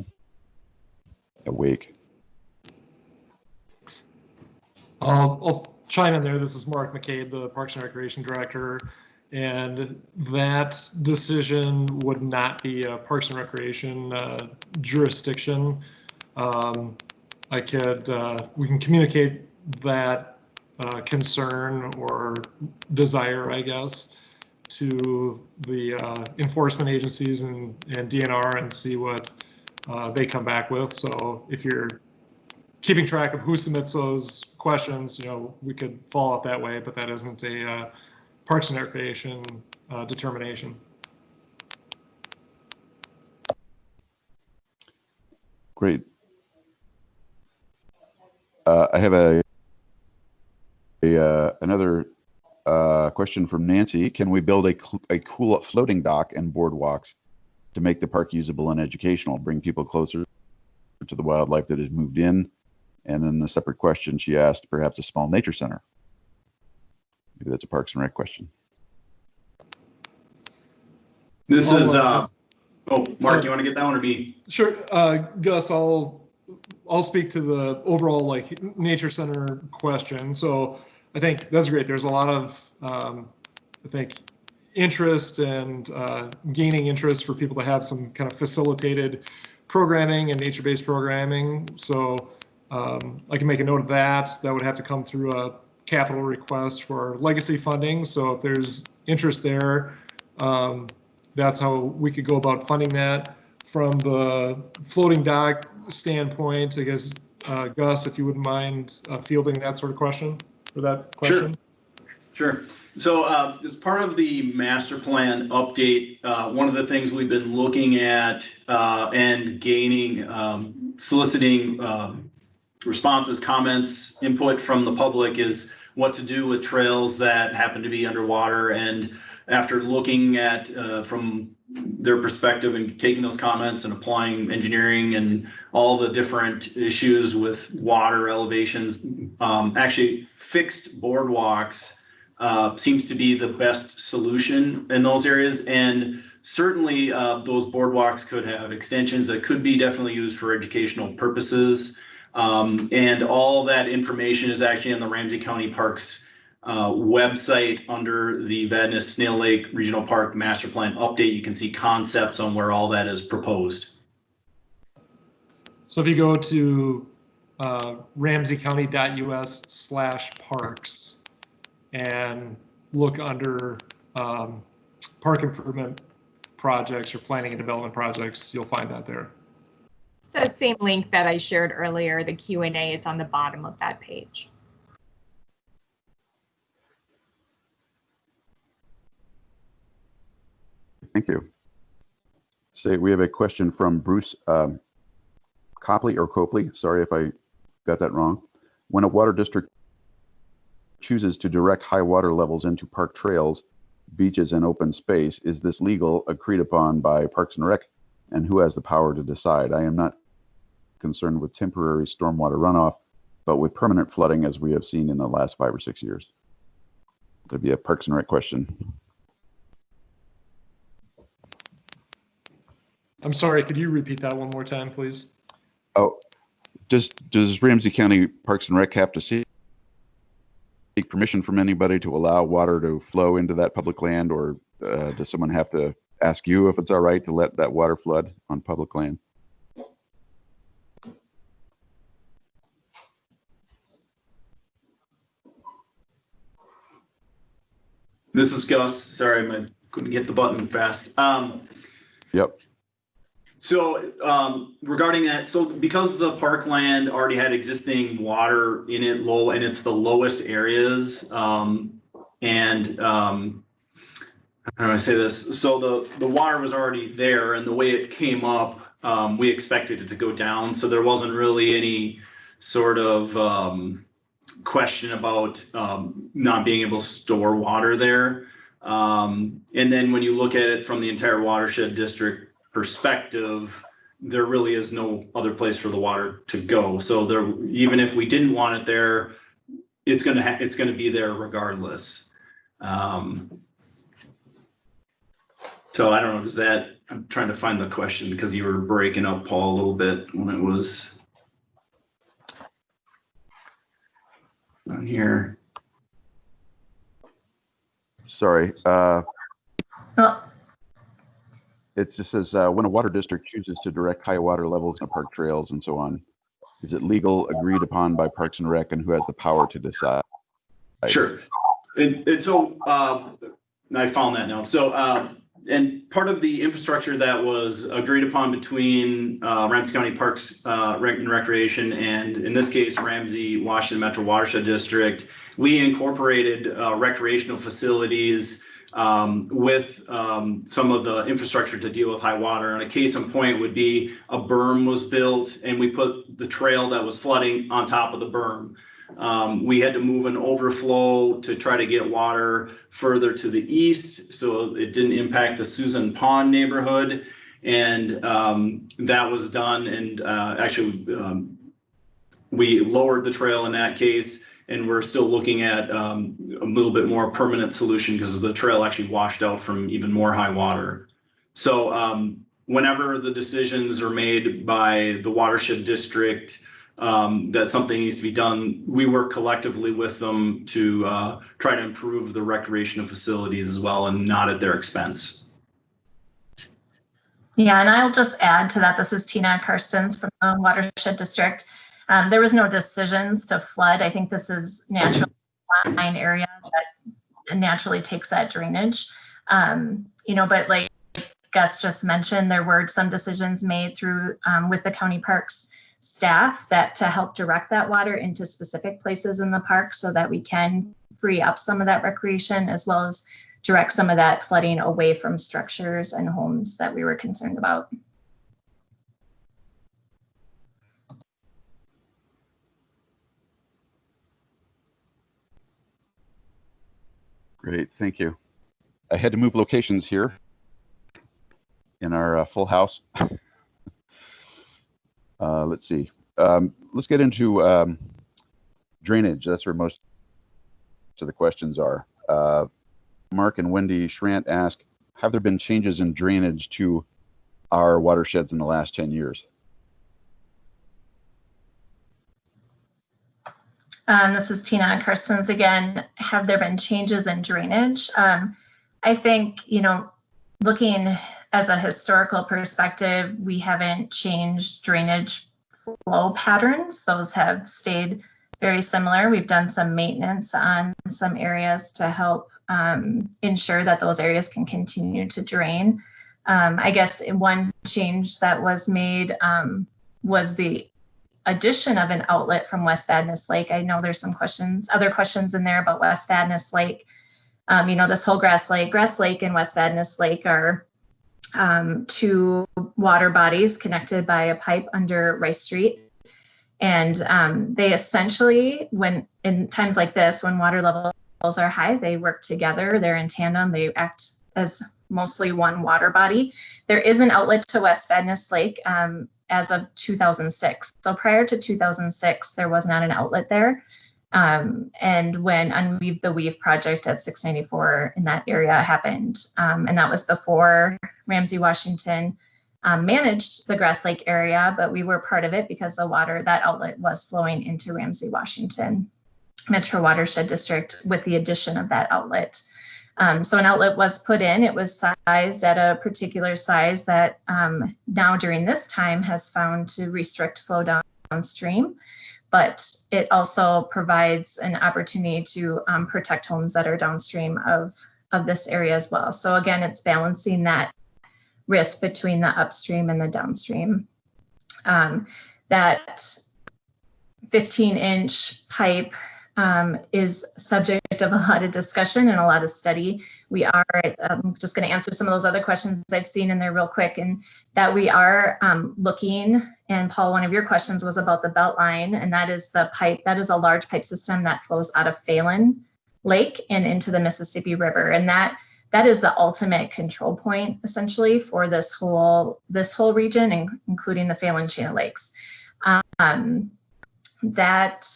wake. I'll chime in there. This is Mark McCabe, the Parks and Recreation Director. And that decision would not be a Parks and Recreation jurisdiction. We can communicate that concern or desire, I guess, to the enforcement agencies and DNR and see what they come back with. So if you're keeping track of who submits those questions, we could follow up that way, but that isn't a Parks and Recreation determination. Great. I have another question from Nancy. Can we build a cool floating dock and boardwalks to make the park usable and educational, bring people closer to the wildlife that has moved in? And then a separate question, she asked, perhaps a small nature center. Maybe that's a Parks and Rec question. This is, oh, Mark, you want to get that one or me? Sure, Gus, I'll speak to the overall like nature center question. So I think that's great. There's a lot of, I think, interest and gaining interest for people to have some kind of facilitated programming and nature-based programming. So I can make a note of that. That would have to come through a capital request for legacy funding. So if there's interest there, that's how we could go about funding that. From the floating dock standpoint, I guess, Gus, if you wouldn't mind fielding that sort of question, or that question. Sure. So as part of the master plan update, one of the things we've been looking at and gaining, soliciting responses, comments, input from the public is what to do with trails that happen to be underwater. And after looking at from their perspective and taking those comments and applying engineering and all the different issues with water elevations, actually fixed boardwalks seems to be the best solution in those areas. And certainly those boardwalks could have extensions that could be definitely used for educational purposes. And all that information is actually on the Ramsey County Parks website under the Vadnais Snail Lake Regional Park Master Plan Update. You can see concepts on where all that is proposed. So if you go to ramseycounty.us/parks and look under park improvement projects or planning and development projects, you'll find that there. The same link that I shared earlier, the Q&A, is on the bottom of that page. Thank you. So we have a question from Bruce Copley, sorry if I got that wrong. When a water district chooses to direct high water levels into park trails, beaches, and open space, is this legal, agreed upon by Parks and Rec, and who has the power to decide? I am not concerned with temporary stormwater runoff, but with permanent flooding as we have seen in the last 5 or 6 years. That'd be a Parks and Rec question. I'm sorry, could you repeat that one more time, please? Oh, does Ramsey County Parks and Rec have to seek permission from anybody to allow water to flow into that public land, or does someone have to ask you if it's all right to let that water flood on public land? This is Gus. Sorry, I couldn't get the button fast. Yep. So regarding that, so because the parkland already had existing water in it, and it's the lowest areas, and how do I say this? So the water was already there, and the way it came up, we expected it to go down. So there wasn't really any sort of question about not being able to store water there. And then when you look at it from the entire watershed district perspective, there really is no other place for the water to go. So there, even if we didn't want it there, it's gonna be there regardless. So I don't know, does that, I'm trying to find the question because you were breaking up, Paul, a little bit when it was on here. Sorry. Oh. It just says, when a water district chooses to direct high water levels in park trails and so on, is it legal, agreed upon by Parks and Rec, and who has the power to decide? Sure. And so I found that now. So, and part of the infrastructure that was agreed upon between Ramsey County Parks and Recreation, and in this case, Ramsey Washington Metro Watershed District, we incorporated recreational facilities with some of the infrastructure to deal with high water. And a case in point would be a berm was built and we put the trail that was flooding on top of the berm. We had to move an overflow to try to get water further to the east so it didn't impact the Susan Pond neighborhood. And that was done. And actually, we lowered the trail in that case. And we're still looking at a little bit more permanent solution because the trail actually washed out from even more high water. So whenever the decisions are made by the watershed district that something needs to be done, we work collectively with them to try to improve the recreational facilities as well and not at their expense. Yeah, and I'll just add to that. This is Tina Karstens from the Watershed District. There was no decisions to flood. I think this is natural line area that naturally takes that drainage. But like Gus just mentioned, there were some decisions made through with the county parks staff that to help direct that water into specific places in the park so that we can free up some of that recreation as well as direct some of that flooding away from structures and homes that we were concerned about. Great, thank you. I had to move locations here in our full house. Let's see. Let's get into drainage. That's where most of the questions are. Mark and Wendy Schrant ask, have there been changes in drainage to our watersheds in the last 10 years? This is Tina Karstens again. Have there been changes in drainage? I think, looking as a historical perspective, we haven't changed drainage flow patterns. Those have stayed very similar. We've done some maintenance on some areas to help ensure that those areas can continue to drain. I guess one change that was made was the addition of an outlet from West Vadnais Lake. I know there's some other questions in there about West Vadnais Lake. This whole Grass Lake and West Vadnais Lake are two water bodies connected by a pipe under Rice Street. And they essentially, when in times like this, when water levels are high, they work together, they're in tandem, they act as mostly one water body. There is an outlet to West Vadnais Lake as of 2006. So prior to 2006, there was not an outlet there. And when Unweave the Weave project at 694 in that area happened, and that was before Ramsey Washington managed the Grass Lake area, but we were part of it because that outlet was flowing into Ramsey Washington Metro Watershed District with the addition of that outlet. So an outlet was put in. It was sized at a particular size that now during this time has found to restrict flow downstream, but it also provides an opportunity to protect homes that are downstream of this area as well. So again, it's balancing that risk between the upstream and the downstream. That 15-inch pipe is subject of a lot of discussion and a lot of study. I'm just going to answer some of those other questions I've seen in there real quick, and that we are looking, and Paul, one of your questions was about the belt line, and that is the pipe, that is a large pipe system that flows out of Phalen Lake and into the Mississippi River. And that is the ultimate control point essentially for this whole region, including the Phalen chain of lakes. That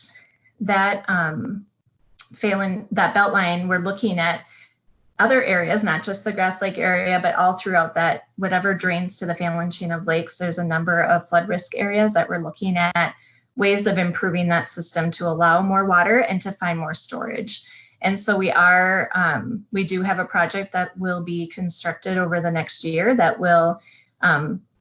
belt line, we're looking at other areas, not just the Grass Lake area, but all throughout that, whatever drains to the Phalen chain of lakes. There's a number of flood risk areas that we're looking at ways of improving that system to allow more water and to find more storage. And so we do have a project that will be constructed over the next year that will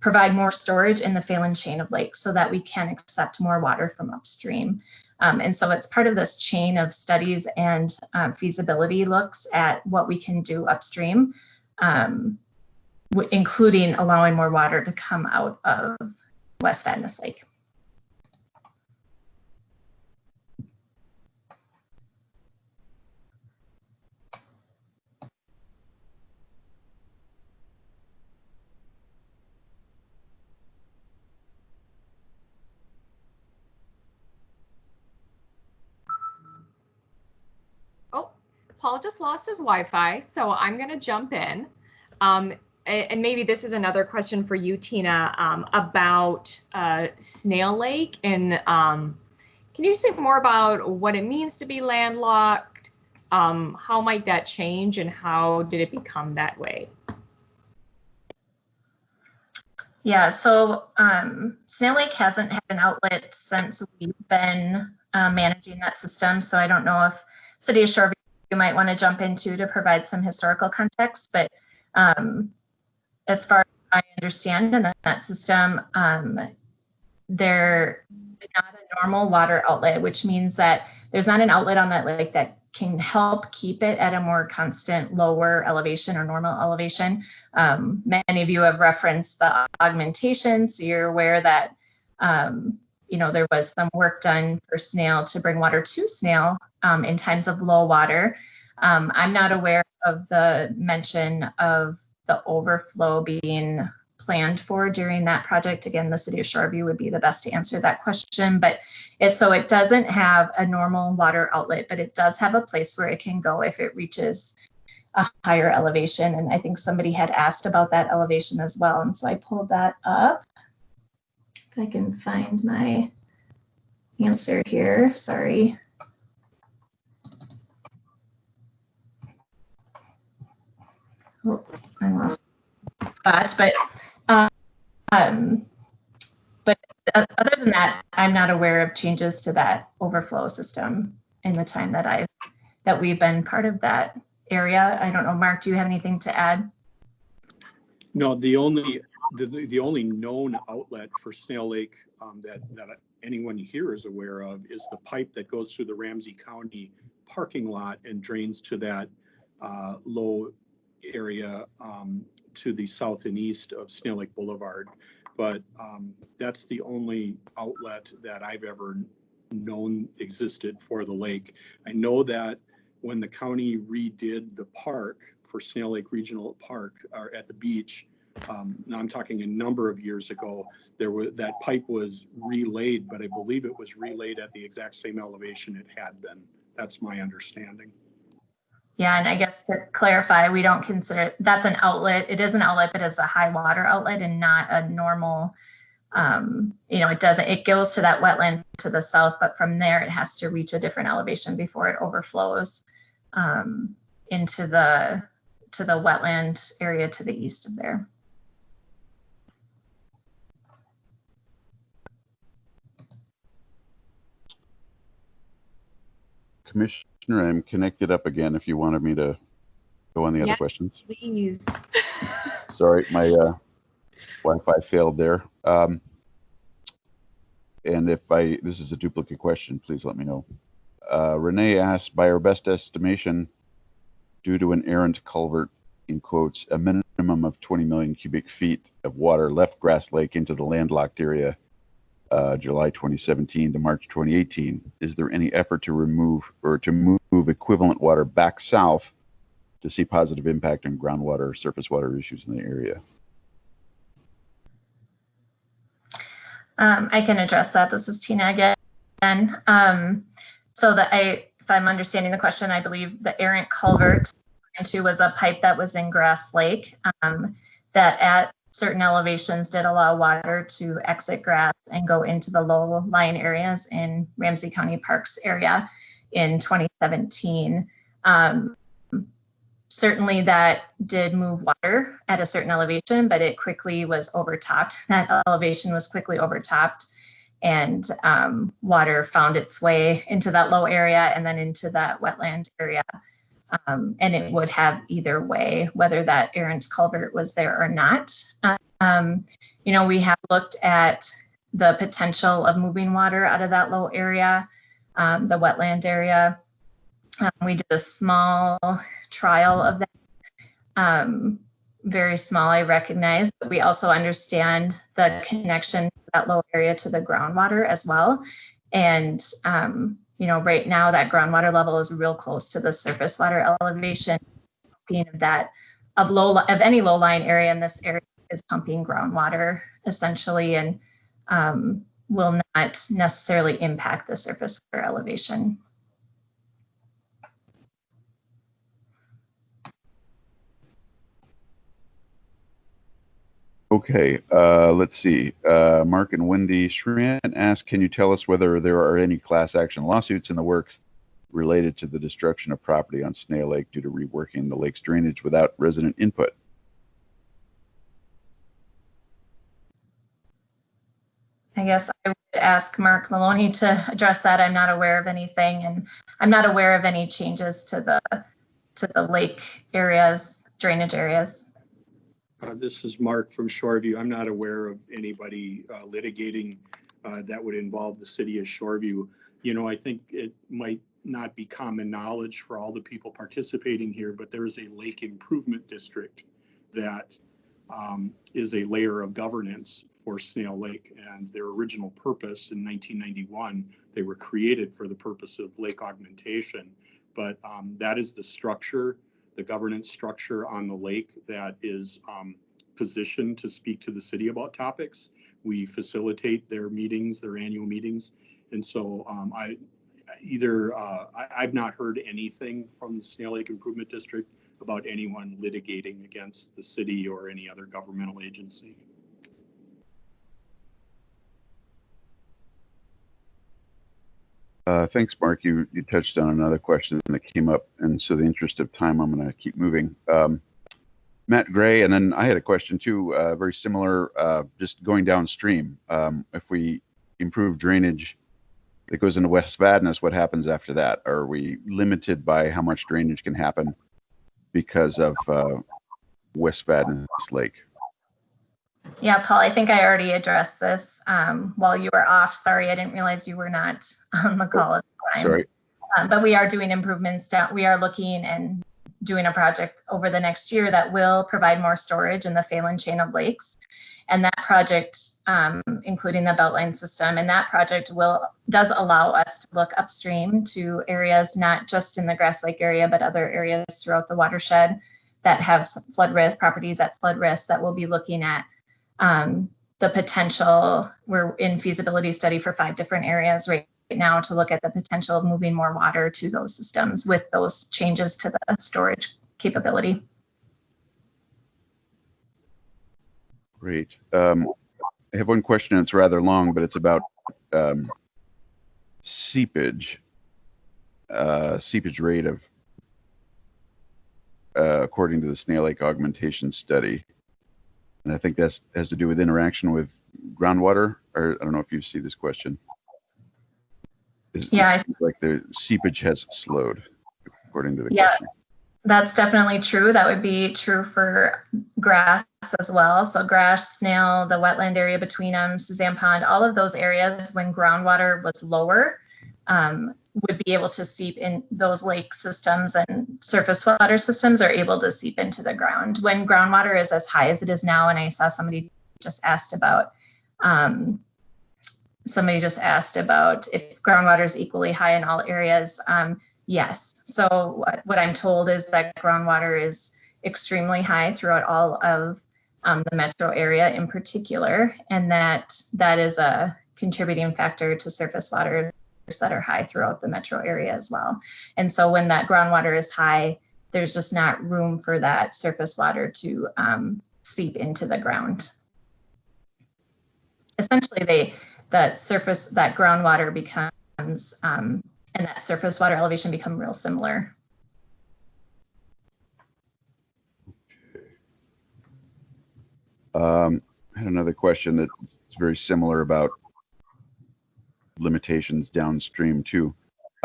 provide more storage in the Phalen chain of lakes so that we can accept more water from upstream. And so it's part of this chain of studies and feasibility looks at what we can do upstream, including allowing more water to come out of West Vadnais Lake. Paul just lost his Wi-Fi, so I'm going to jump in. And maybe this is another question for you, Tina, about Snail Lake. And can you say more about what it means to be landlocked? How might that change, and how did it become that way? Yeah, so Snail Lake hasn't had an outlet since we've been managing that system. So I don't know if City of Shoreview might want to jump into to provide some historical context, but as far as I understand in that system, there is not a normal water outlet, which means that there's not an outlet on that lake that can help keep it at a more constant lower elevation or normal elevation. Many of you have referenced the augmentation, so you're aware that there was some work done for Snail to bring water to Snail in times of low water. I'm not aware of the mention of the overflow being planned for during that project. Again, the City of Shoreview would be the best to answer that question, but it doesn't have a normal water outlet, but it does have a place where it can go if it reaches a higher elevation. And I think somebody had asked about that elevation as well. And so I pulled that up. If I can find my answer here, sorry. Oh, I lost spots, but other than that, I'm not aware of changes to that overflow system in the time that we've been part of that area. I don't know, Mark, do you have anything to add? No, the only known outlet for Snail Lake that anyone here is aware of is the pipe that goes through the Ramsey County parking lot and drains to that low area to the south and east of Snail Lake Boulevard. But that's the only outlet that I've ever known existed for the lake. I know that when the county redid the park for Snail Lake Regional Park or at the beach, now I'm talking a number of years ago, that pipe was relayed, but I believe it was relayed at the exact same elevation it had been. That's my understanding. Yeah, and I guess to clarify, we don't consider that's an outlet. It is an outlet, but it's a high water outlet and not a normal, it goes to that wetland to the south, but from there it has to reach a different elevation before it overflows into the wetland area to the east of there. Commissioner, I'm connected up again if you wanted me to go on the other questions. Please. Sorry, my Wi-Fi failed there. And if this is a duplicate question, please let me know. Renee asked, by our best estimation, due to an errant culvert, in quotes, a minimum of 20 million cubic feet of water left Grass Lake into the landlocked area July 2017 to March 2018. Is there any effort to remove or to move equivalent water back south to see positive impact on groundwater or surface water issues in the area? I can address that. This is Tina again. If I'm understanding the question, I believe the errant culvert was a pipe that was in Grass Lake that at certain elevations did allow water to exit grass and go into the low-lying areas in Ramsey County Parks area in 2017. Certainly that did move water at a certain elevation, but it quickly was overtopped. That elevation was quickly overtopped, and water found its way into that low area and then into that wetland area. And it would have either way, whether that errant culvert was there or not. We have looked at the potential of moving water out of that low area, the wetland area. We did a small trial of that, very small, I recognize, but we also understand the connection to that low area to the groundwater as well. And right now that groundwater level is real close to the surface water elevation, being of any low-lying area in this area is pumping groundwater essentially, and will not necessarily impact the surface water elevation. Okay, let's see. Mark and Wendy Schran ask, can you tell us whether there are any class action lawsuits in the works related to the destruction of property on Snail Lake due to reworking the lake's drainage without resident input? I guess I would ask Mark Maloney to address that. I'm not aware of anything, and I'm not aware of any changes to the lake areas, drainage areas. This is Mark from Shoreview. I'm not aware of anybody litigating that would involve the city of Shoreview. You know, I think it might not be common knowledge for all the people participating here, but there is a lake improvement district that is a layer of governance for Snail Lake, and their original purpose in 1991, they were created for the purpose of lake augmentation. But that is the structure, the governance structure on the lake that is positioned to speak to the city about topics. We facilitate their meetings, their annual meetings. And so I've not heard anything from the Snail Lake Improvement District about anyone litigating against the city or any other governmental agency. Thanks, Mark. You touched on another question that came up, and so the interest of time, I'm going to keep moving. Matt Gray, and then I had a question too, very similar, just going downstream. If we improve drainage that goes into West Vadnais, what happens after that? Are we limited by how much drainage can happen because of West Vadnais Lake? Yeah, Paul, I think I already addressed this while you were off. Sorry, I didn't realize you were not on the call at the time. Sorry. But we are doing improvements down. We are looking and doing a project over the next year that will provide more storage in the Phelan chain of lakes. And that project, including the Beltline system, and that project does allow us to look upstream to areas not just in the Grass Lake area, but other areas throughout the watershed that have flood risk, properties at flood risk, that we'll be looking at the potential. We're in feasibility study for 5 different areas right now to look at the potential of moving more water to those systems with those changes to the storage capability. Great. I have one question, it's rather long, but it's about seepage rate of, according to the Snail Lake augmentation study. And I think that has to do with interaction with groundwater, or I don't know if you see this question. It seems like the seepage has slowed, according to the question. That's definitely true. That would be true for grass as well. So grass, snail, the wetland area between them, Suzanne Pond, all of those areas when groundwater was lower would be able to seep in. Those lake systems and surface water systems are able to seep into the ground. When groundwater is as high as it is now, and I saw somebody just asked about if groundwater is equally high in all areas. Yes. So what I'm told is that groundwater is extremely high throughout all of the metro area in particular, and that is a contributing factor to surface waters that are high throughout the metro area as well. And so when that groundwater is high, there's just not room for that surface water to seep into the ground. Essentially, that groundwater becomes and that surface water elevation become real similar. I had another question that's very similar about limitations downstream too.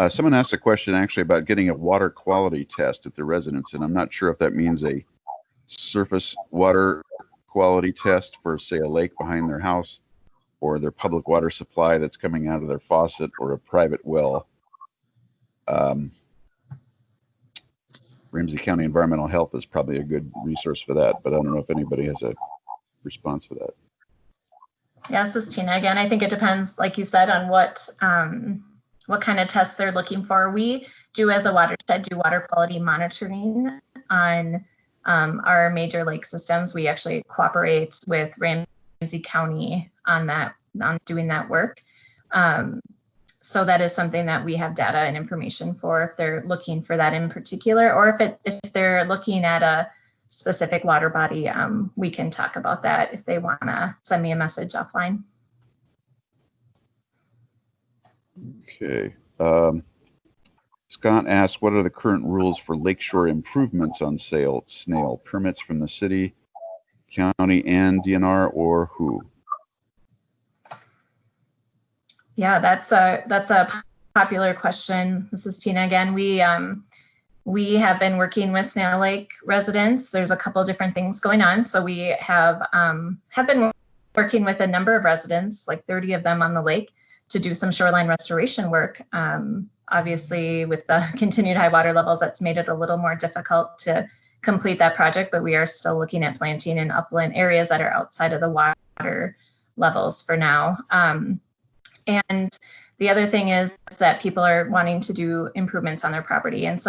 Someone asked a question actually about getting a water quality test at the residence, and I'm not sure if that means a surface water quality test for, say, a lake behind their house, or their public water supply that's coming out of their faucet, or a private well. Ramsey County Environmental Health is probably a good resource for that, but I don't know if anybody has a response for that. Yes, this is Tina again. I think it depends, like you said, on what kind of tests they're looking for. We do, as a watershed, do water quality monitoring on our major lake systems. We actually cooperate with Ramsey County on doing that work. So that is something that we have data and information for if they're looking for that in particular, or if they're looking at a specific water body, we can talk about that if they want to send me a message offline. Okay. Scott asked, what are the current rules for lakeshore improvements on Snail? Permits from the city, county, and DNR, or who? Yeah, that's a popular question. This is Tina again. We have been working with Snail Lake residents. There's a couple different things going on. So we have been working with a number of residents, like 30 of them on the lake, to do some shoreline restoration work. Obviously, with the continued high water levels, that's made it a little more difficult to complete that project, but we are still looking at planting in upland areas that are outside of the water levels for now. And the other thing is that people are wanting to do improvements on their property. And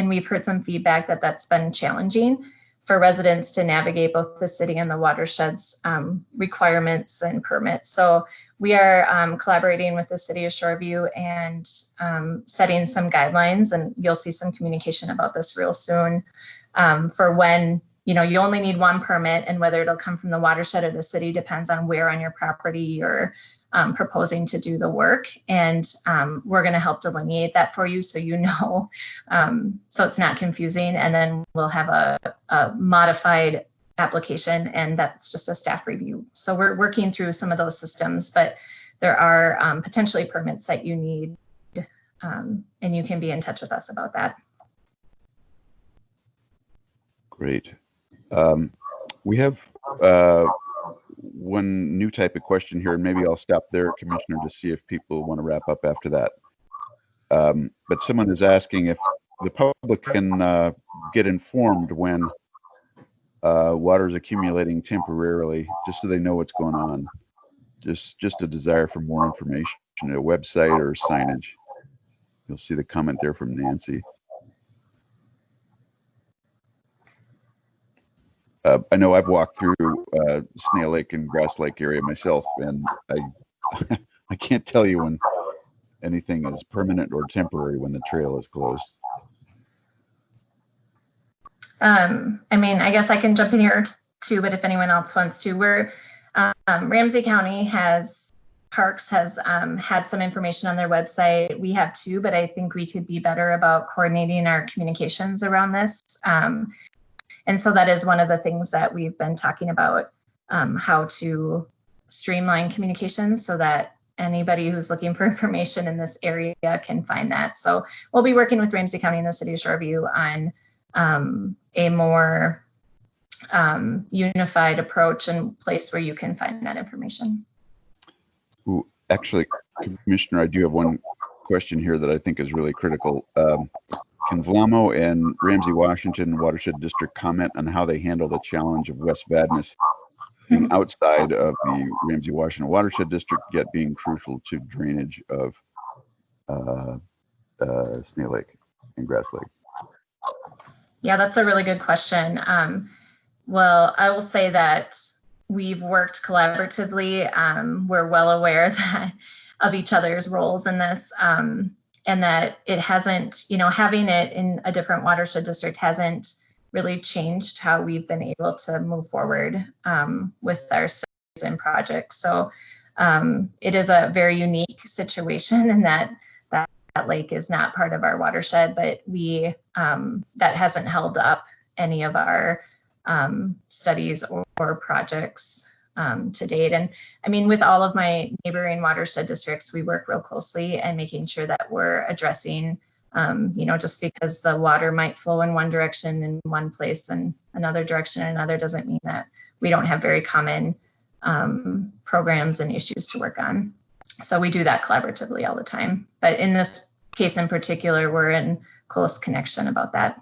we've heard some feedback that that's been challenging for residents to navigate both the city and the watershed's requirements and permits. So we are collaborating with the city of Shoreview and setting some guidelines, and you'll see some communication about this real soon for when, you only need one permit, and whether it'll come from the watershed or the city depends on where on your property you're proposing to do the work. And we're going to help delineate that for you so so it's not confusing. And then we'll have a modified application, and that's just a staff review. So we're working through some of those systems, but there are potentially permits that you need, and you can be in touch with us about that. Great. We have one new type of question here, and maybe I'll stop there, Commissioner, to see if people want to wrap up after that. But someone is asking if the public can get informed when water is accumulating temporarily, just so they know what's going on. Just a desire for more information, a website or signage. You'll see the comment there from Nancy. I know I've walked through Snail Lake and Grass Lake area myself, and I can't tell you when anything is permanent or temporary when the trail is closed. I guess I can jump in here too, but if anyone else wants to, Ramsey County Parks has had some information on their website. We have too, but I think we could be better about coordinating our communications around this. And so that is one of the things that we've been talking about, how to streamline communications so that anybody who's looking for information in this area can find that. So we'll be working with Ramsey County and the city of Shoreview on a more unified approach and place where you can find that information. Ooh, actually, Commissioner, I do have one question here that I think is really critical. Can Vlamo and Ramsey Washington Watershed District comment on how they handle the challenge of West Vadnais being outside of the Ramsey Washington Watershed District, yet being crucial to drainage of Snail Lake and Grass Lake? Yeah, that's a really good question. Well, I will say that we've worked collaboratively. We're well aware of each other's roles in this. And that it hasn't, having it in a different watershed district hasn't really changed how we've been able to move forward with our studies and projects. So it is a very unique situation in that lake is not part of our watershed, but that hasn't held up any of our studies or projects to date. And with all of my neighboring watershed districts, we work real closely and making sure that we're addressing, just because the water might flow in one direction in one place and another direction in another doesn't mean that we don't have very common programs and issues to work on. So we do that collaboratively all the time. But in this case in particular, we're in close connection about that.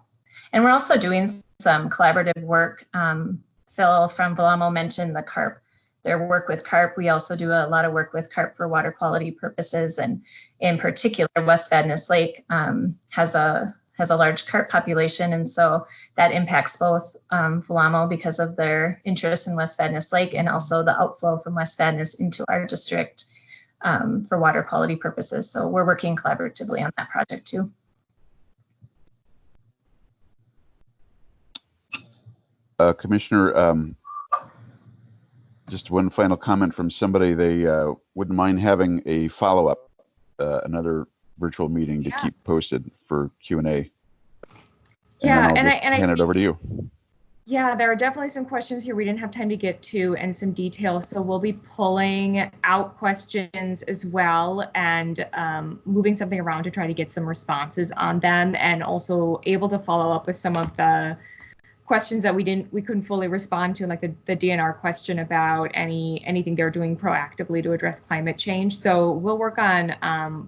And we're also doing some collaborative work. Phil from Vlamo mentioned the carp. Their work with carp. We also do a lot of work with carp for water quality purposes, and in particular, West Vadnais Lake has a large carp population, and so that impacts both Vlamo because of their interest in West Vadnais Lake, and also the outflow from West Vadnais into our district for water quality purposes. So we're working collaboratively on that project too. Commissioner, just one final comment from somebody. They wouldn't mind having a follow-up, another virtual meeting to keep posted for Q&A. Yeah, and I hand it think, over to you. Yeah, there are definitely some questions here we didn't have time to get to and some details. So we'll be pulling out questions as well and moving something around to try to get some responses on them, and also able to follow up with some of the questions that we couldn't fully respond to, like the DNR question about anything they're doing proactively to address climate change. So we'll work on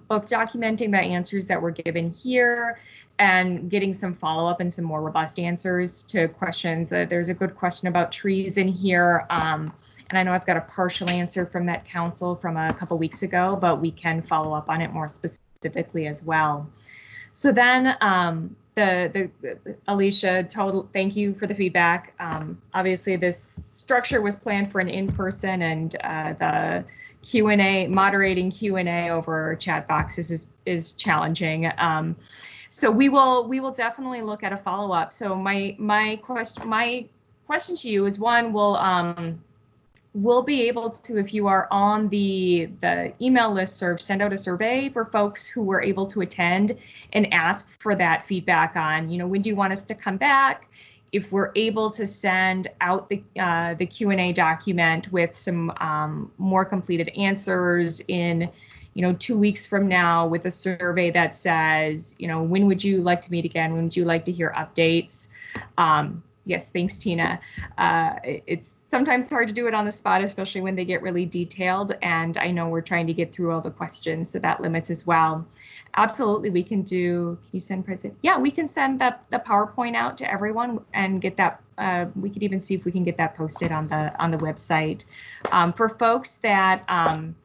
both documenting the answers that were given here and getting some follow-up and some more robust answers to questions. There's a good question about trees in here. And I know I've got a partial answer from that council from a couple weeks ago, but we can follow up on it more specifically as well. So then Alicia, thank you for the feedback. Obviously this structure was planned for an in-person, and the moderating Q&A over chat boxes is challenging. So we will definitely look at a follow-up. So my question to you is, one, we'll be able to, if you are on the email listserv, send out a survey for folks who were able to attend and ask for that feedback on, when do you want us to come back? If we're able to send out the Q&A document with some more completed answers in 2 weeks from now, with a survey that says, when would you like to meet again? When would you like to hear updates? Yes, thanks, Tina. It's sometimes hard to do it on the spot, especially when they get really detailed. And I know we're trying to get through all the questions, so that limits as well. Absolutely, we can do, can you send present? Yeah, we can send the PowerPoint out to everyone and get that. We could even see if we can get that posted on the website. For folks that aren't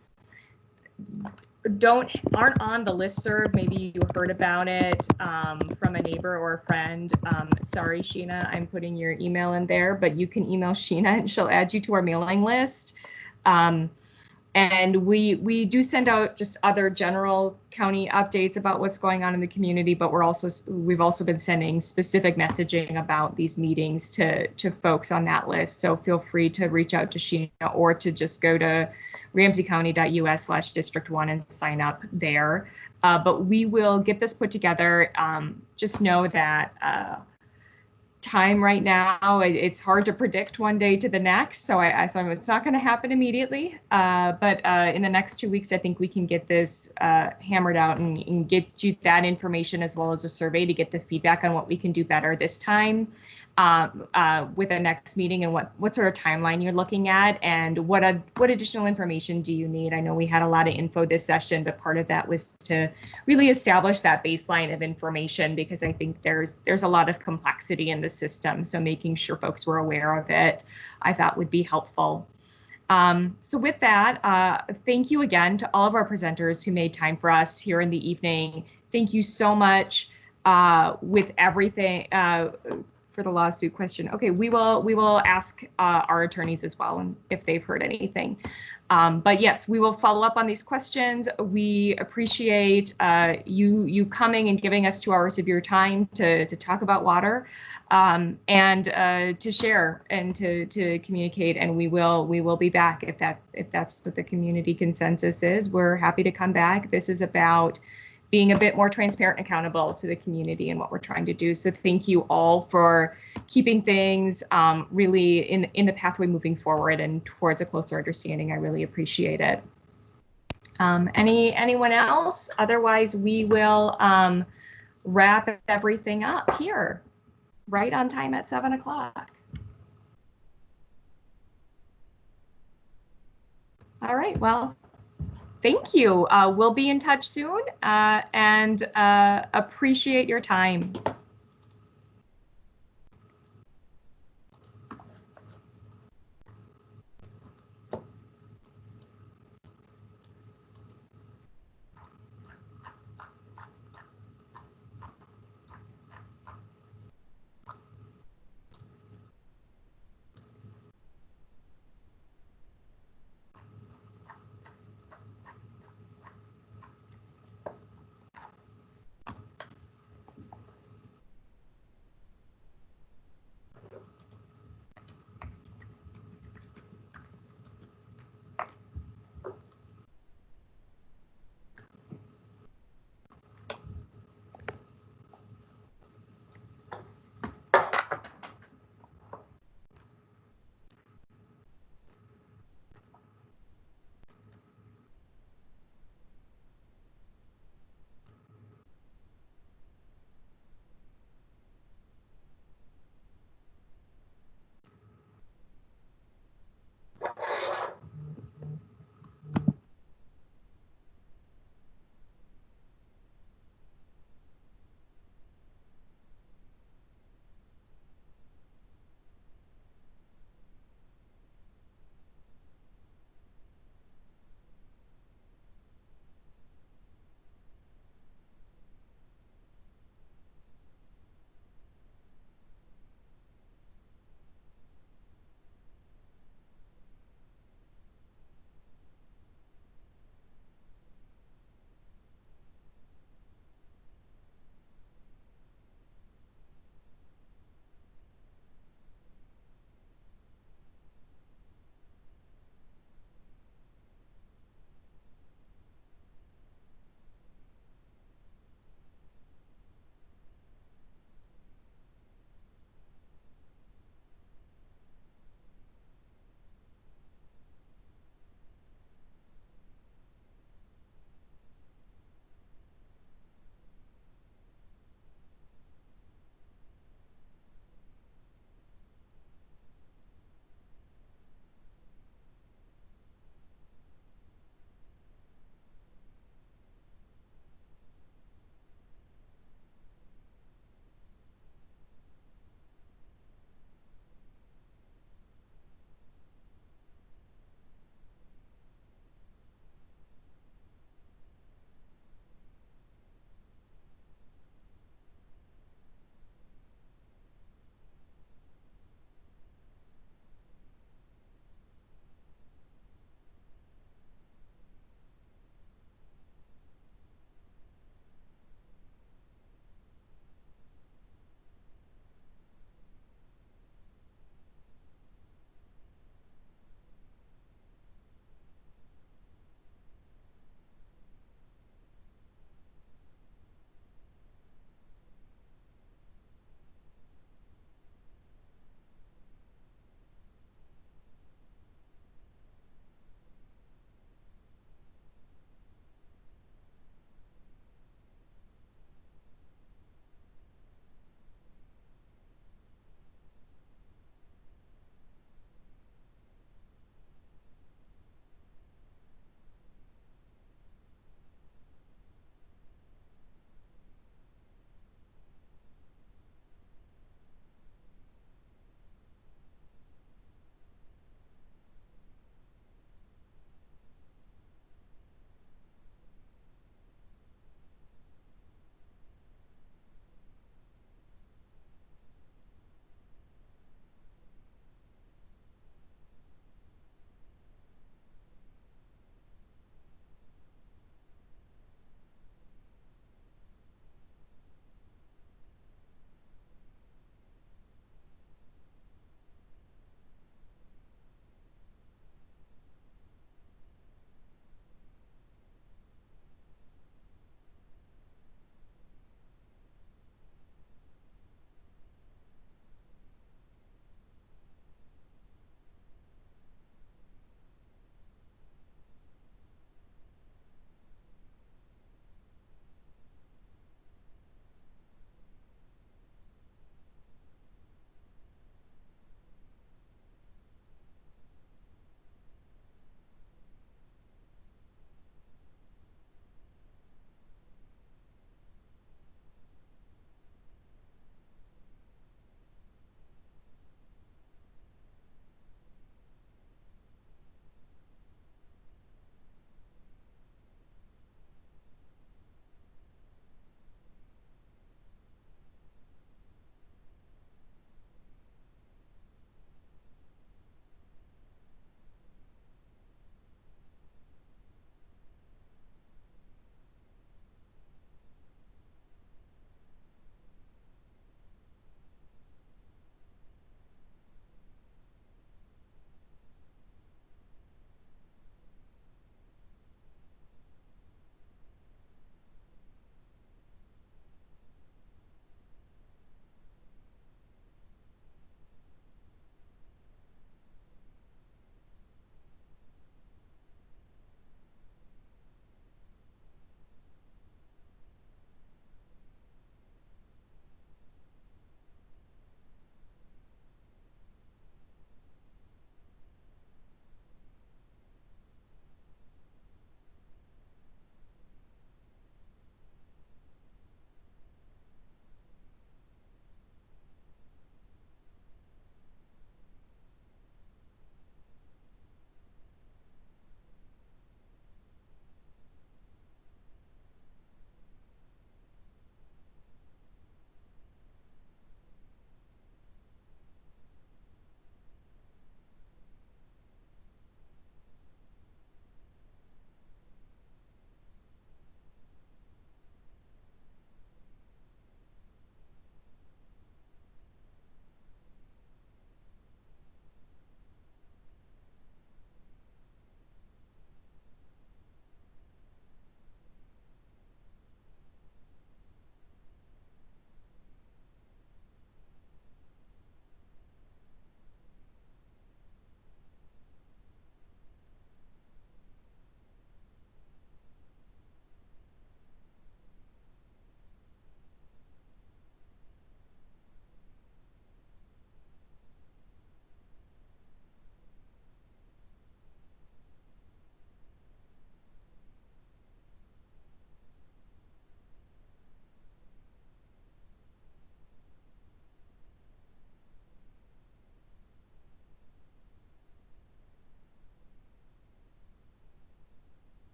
on the listserv, maybe you heard about it from a neighbor or a friend. Sorry, Sheena, I'm putting your email in there, but you can email Sheena and she'll add you to our mailing list. And we do send out just other general county updates about what's going on in the community, but we've also been sending specific messaging about these meetings to folks on that list. So feel free to reach out to Sheena, or to just go to ramseycounty.us/district1 and sign up there. But we will get this put together. Just know that time right now, it's hard to predict one day to the next, so it's not going to happen immediately, but in the next 2 weeks I think we can get this hammered out and get you that information, as well as a survey to get the feedback on what we can do better this time with the next meeting, and what sort of timeline you're looking at, and what additional information do you need. I know we had a lot of info this session, but part of that was to really establish that baseline of information, because I think there's a lot of complexity in the system. So making sure folks were aware of it, I thought would be helpful. So with that, thank you again to all of our presenters who made time for us here in the evening. Thank you so much with everything. For the lawsuit question. Okay, we will ask our attorneys as well, and if they've heard anything. But yes, we will follow up on these questions. We appreciate you coming and giving us 2 hours of your time to talk about water, and to share and to communicate. And we will be back if that's what the community consensus is. We're happy to come back. This is about being a bit more transparent and accountable to the community and what we're trying to do. So thank you all for keeping things really in the pathway moving forward and towards a closer understanding. I really appreciate it. Anyone else? Otherwise, we will wrap everything up here, right on time at 7 o'clock. All right, well, thank you. We'll be in touch soon, and appreciate your time.